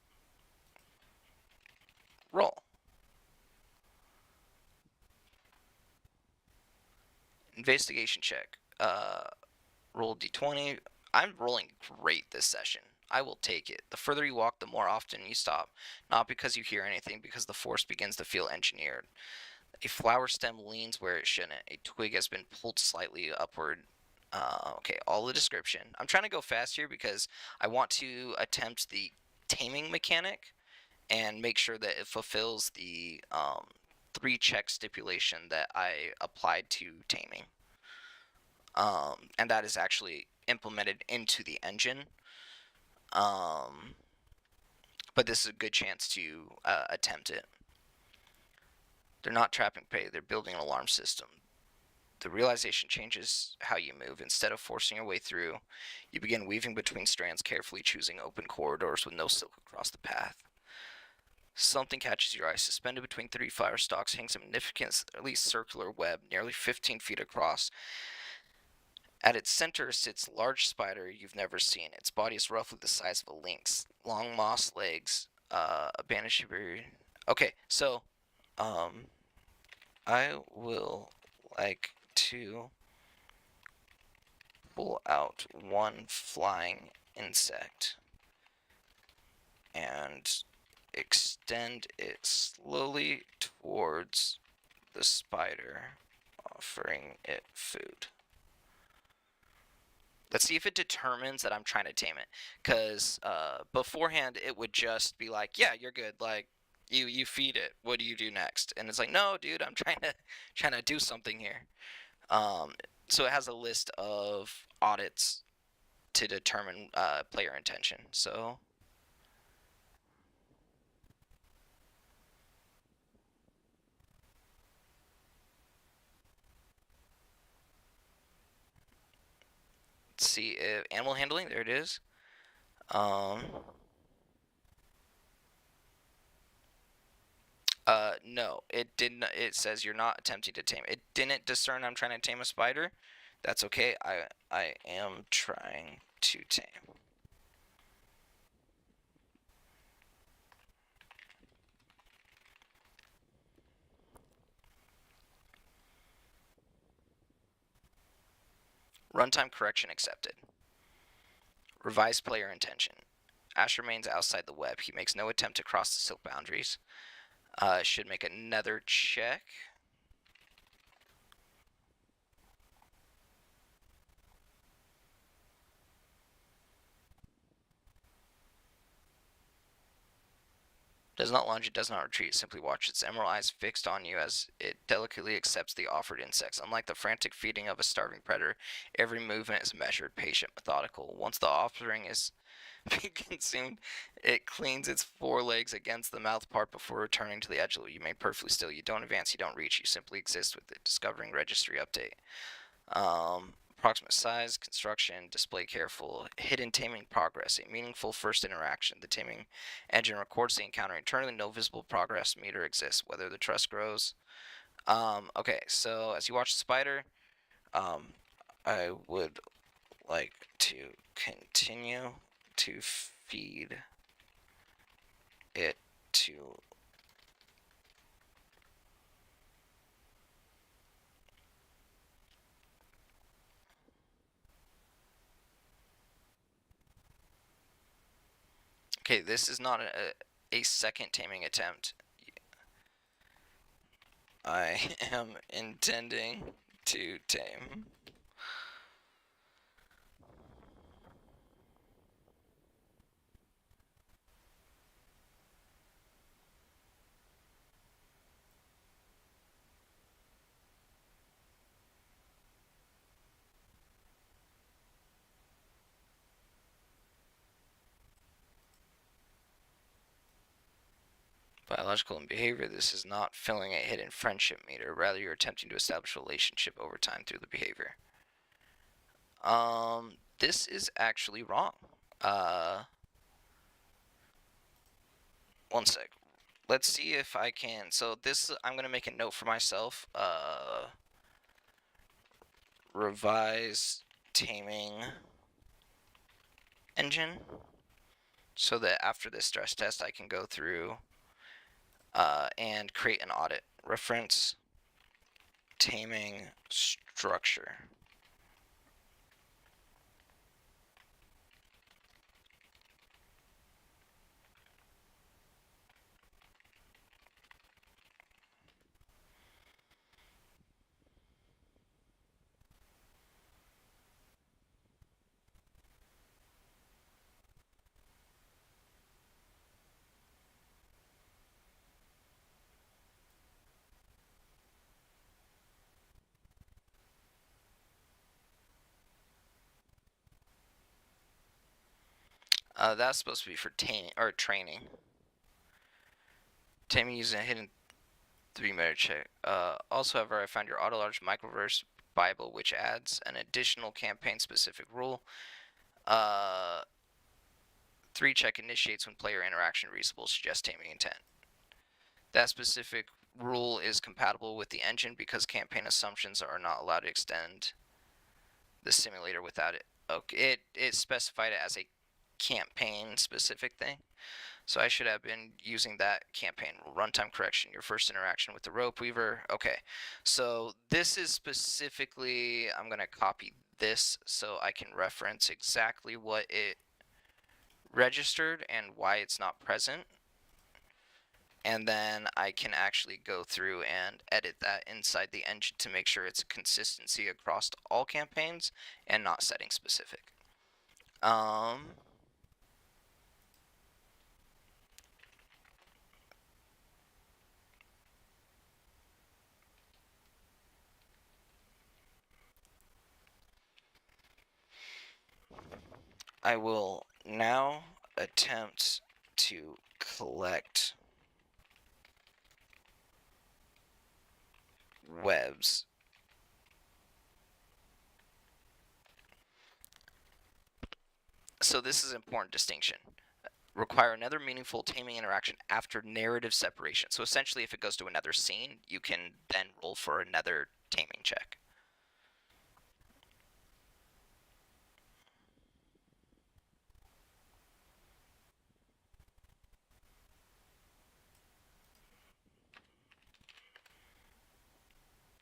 Roll. Investigation check. Roll d20. I'm rolling great this session. I will take it. The further you walk, the more often you stop. Not because you hear anything, because the force begins to feel engineered. A flower stem leans where it shouldn't. A twig has been pulled slightly upward. Okay, all the description. I'm trying to go fast here because I want to attempt the taming mechanic and make sure that it fulfills the 3-check stipulation that I applied to taming. And that is actually implemented into the engine. but this is a good chance to attempt it. They're not trapping prey, they're building an alarm system. The realization changes how you move. Instead of forcing your way through, you begin weaving between strands, carefully choosing open corridors with no silk across the path. Something catches your eye. Suspended between 3 fire stalks hangs a magnificently circular web, nearly 15 feet across. At its center sits a large spider you've never seen. Its body is roughly the size of a lynx. Long moss legs, a banished bird. Okay, so, I will like to pull out one flying insect and extend it slowly towards the spider, offering it food. Let's see if it determines that I'm trying to tame it. Because beforehand, it would just be like, yeah, you're good. Like, you feed it. What do you do next? And it's like, no, dude, I'm trying to do something here. So it has a list of audits to determine player intention. So let's see if animal handling. There it is. No, it didn't. It says you're not attempting to tame. It didn't discern I'm trying to tame a spider. That's okay. I am trying to tame. Runtime correction accepted. Revised player intention. Ash remains outside the web. He makes no attempt to cross the silk boundaries. Should make another check. Does not lunge, it does not retreat, it simply watches its emerald eyes fixed on you as it delicately accepts the offered insects. Unlike the frantic feeding of a starving predator, every movement is measured, patient, methodical. Once the offering is consumed, it cleans its forelegs against the mouth part before returning to the edge. You remain perfectly still. You don't advance, you don't reach, you simply exist with it. Discovering registry update. Approximate size, construction, display careful, hidden taming progress, a meaningful first interaction. The taming engine records the encounter internally, no visible progress meter exists, whether the trust grows. Okay, so as you watch the spider, I would like to continue to feed it to Okay, this is not a second taming attempt. I am intending to tame. Biological and behavior, this is not filling a hidden friendship meter. Rather, you're attempting to establish a relationship over time through the behavior. This is actually wrong. One sec. Let's see if I can. So this, I'm gonna make a note for myself. Revise taming engine, so that after this stress test, I can go through and create an audit. Reference taming structure. That's supposed to be for training. Taming using a hidden 3-minute check. Also, however, I found your Otterlodge Microverse Bible, which adds an additional campaign-specific rule. 3 check initiates when player interaction reasonable suggests taming intent. That specific rule is compatible with the engine because campaign assumptions are not allowed to extend the simulator without it. Okay, it specified it as a campaign specific thing. So I should have been using that campaign rule. Runtime correction, your first interaction with the rope weaver. Okay, so this is specifically, I'm going to copy this so I can reference exactly what it registered and why it's not present. And then I can actually go through and edit that inside the engine to make sure it's a consistency across all campaigns and not setting specific. I will now attempt to collect webs. So this is an important distinction. Require another meaningful taming interaction after narrative separation. So essentially, if it goes to another scene, you can then roll for another taming check.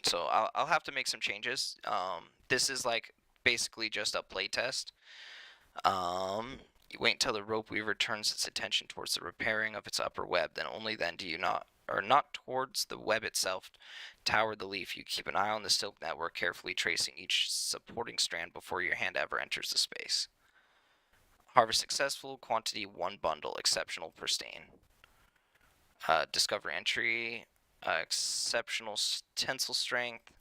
So I'll have to make some changes. This is like basically just a playtest. You wait until the rope weaver turns its attention towards the repairing of its upper web. Then only then do you not towards the web itself, tower the leaf. You keep an eye on the silk network, carefully tracing each supporting strand before your hand ever enters the space. Harvest successful. Quantity 1 bundle. Exceptional pristine. Discover entry. Exceptional tensile strength.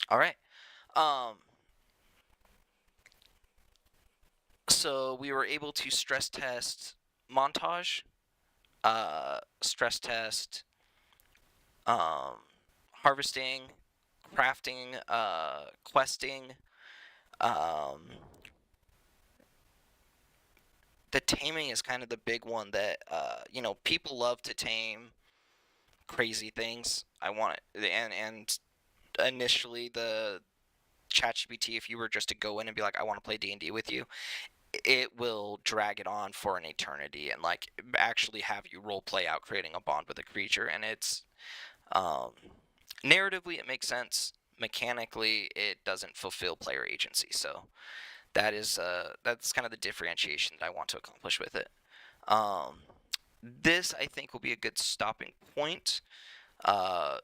All right. So we were able to stress test montage, stress test harvesting, crafting, questing. The taming is kind of the big one that people love to tame crazy things. I want it, and initially the ChatGPT, if you were just to go in and be like, I want to play D&D with you, it will drag it on for an eternity and like actually have you role play out creating a bond with a creature. And it's narratively it makes sense. Mechanically, it doesn't fulfill player agency. So that's kind of the differentiation that I want to accomplish with it. This I think will be a good stopping point. As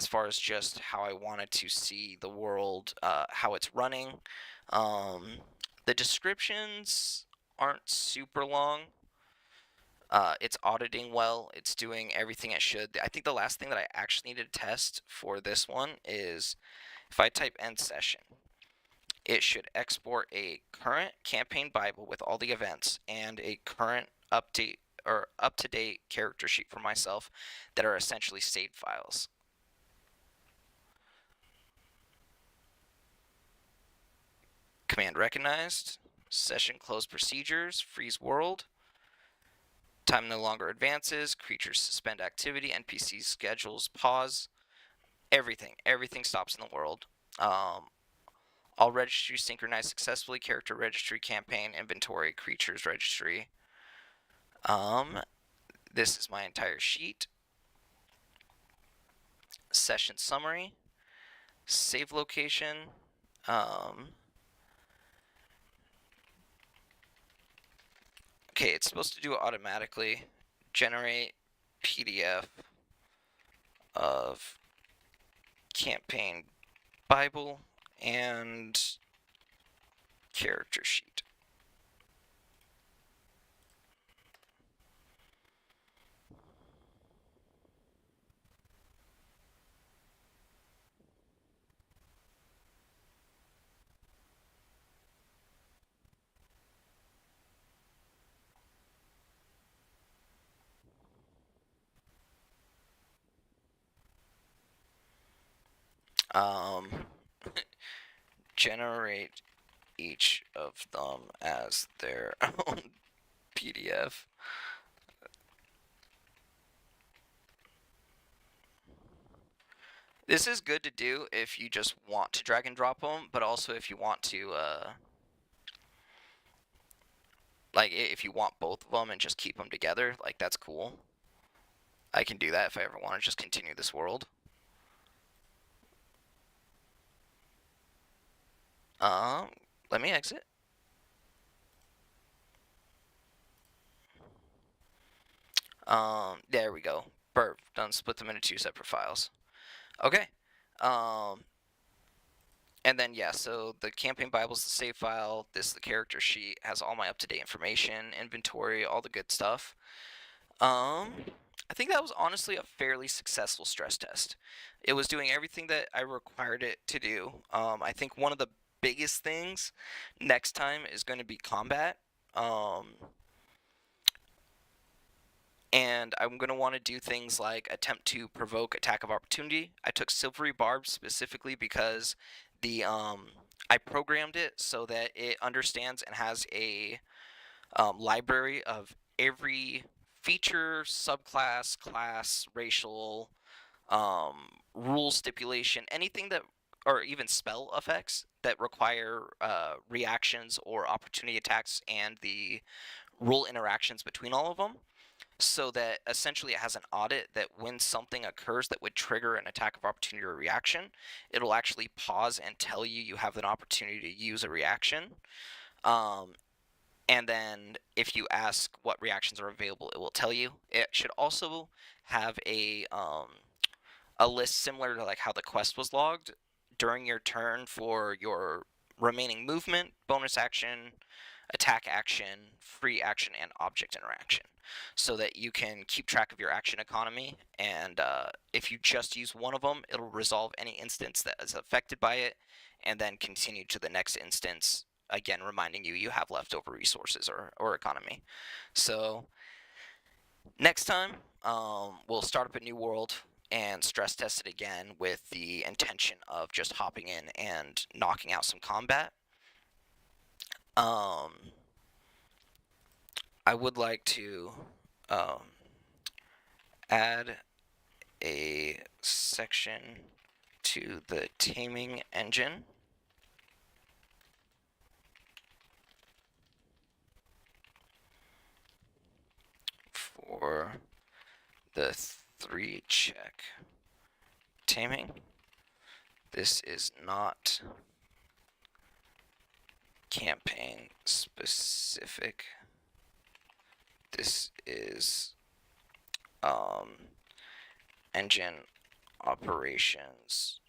far as just how I wanted to see the world, how it's running. The descriptions aren't super long. It's auditing well. It's doing everything it should. I think the last thing that I actually need to test for this one is if I type end session, it should export a current campaign Bible with all the events and a current update or up-to-date character sheet for myself that are essentially saved files. Command recognized. Session close procedures. Freeze world. Time no longer advances. Creatures suspend activity. NPCs schedules pause. Everything stops in the world. All registries synchronized successfully. Character registry, campaign, inventory, creatures registry. This is my entire sheet. Session summary. Save location. Okay, it's supposed to do it automatically. Generate PDF of campaign Bible and character sheet. Um, generate each of them as their own PDF. This is good to do if you just want to drag and drop them, but also if you want to, like, if you want both of them and just keep them together, like, that's cool. I can do that if I ever want to just continue this world. Let me exit. There we go. Burp. Done. Split them into 2 separate files. Okay. And then yeah, so the campaign Bible is the save file. This is the character sheet. Has all my up-to-date information, inventory, all the good stuff. I think that was honestly a fairly successful stress test. It was doing everything that I required it to do. I think one of the biggest things next time is going to be combat. And I'm going to want to do things like attempt to provoke attack of opportunity. I took Silvery Barb specifically because the I programmed it so that it understands and has a library of every feature, subclass, class, racial, um, rule stipulation, anything that, or even spell effects that require reactions or opportunity attacks and the rule interactions between all of them, so that essentially it has an audit that when something occurs that would trigger an attack of opportunity or reaction, it'll actually pause and tell you you have an opportunity to use a reaction. And then if you ask what reactions are available, it will tell you. It should also have a list similar to like how the quest was logged during your turn for your remaining movement, bonus action, attack action, free action, and object interaction, so that you can keep track of your action economy. And if you just use one of them, it'll resolve any instance that is affected by it, and then continue to the next instance. Again, reminding you have leftover resources or economy. So next time, we'll start up a new world and stress test it again with the intention of just hopping in and knocking out some combat. Um, I would like to add a section to the taming engine for the 3-check taming. This is not campaign specific. This is engine operations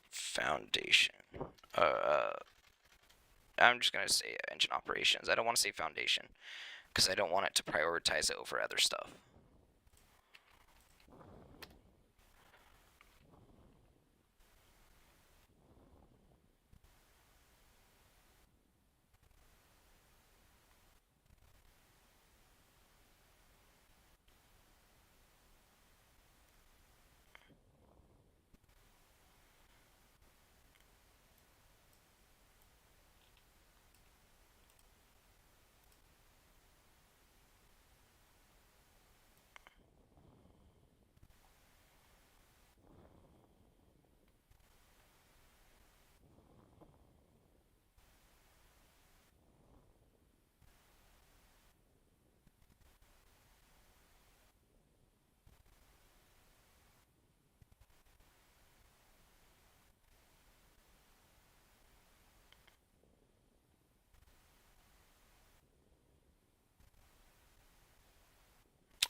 foundation. I'm just gonna say engine operations. I don't want to say foundation because I don't want it to prioritize it over other stuff.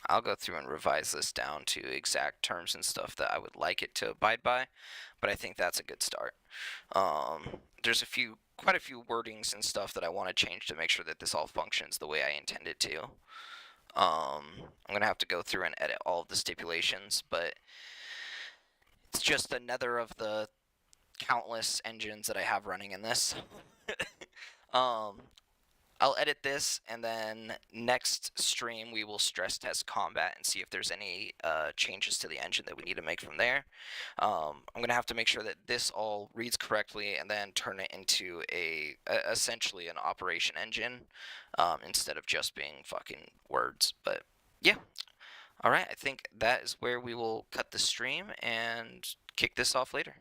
I'll go through and revise this down to exact terms and stuff that I would like it to abide by, but I think that's a good start. There's quite a few wordings and stuff that I want to change to make sure that this all functions the way I intend it to. I'm gonna have to go through and edit all of the stipulations, but it's just another of the countless engines that I have running in this. I'll edit this, and then next stream we will stress test combat and see if there's any changes to the engine that we need to make from there. I'm gonna have to make sure that this all reads correctly, and then turn it into essentially an operation engine, instead of just being fucking words. But yeah, all right. I think that is where we will cut the stream and kick this off later.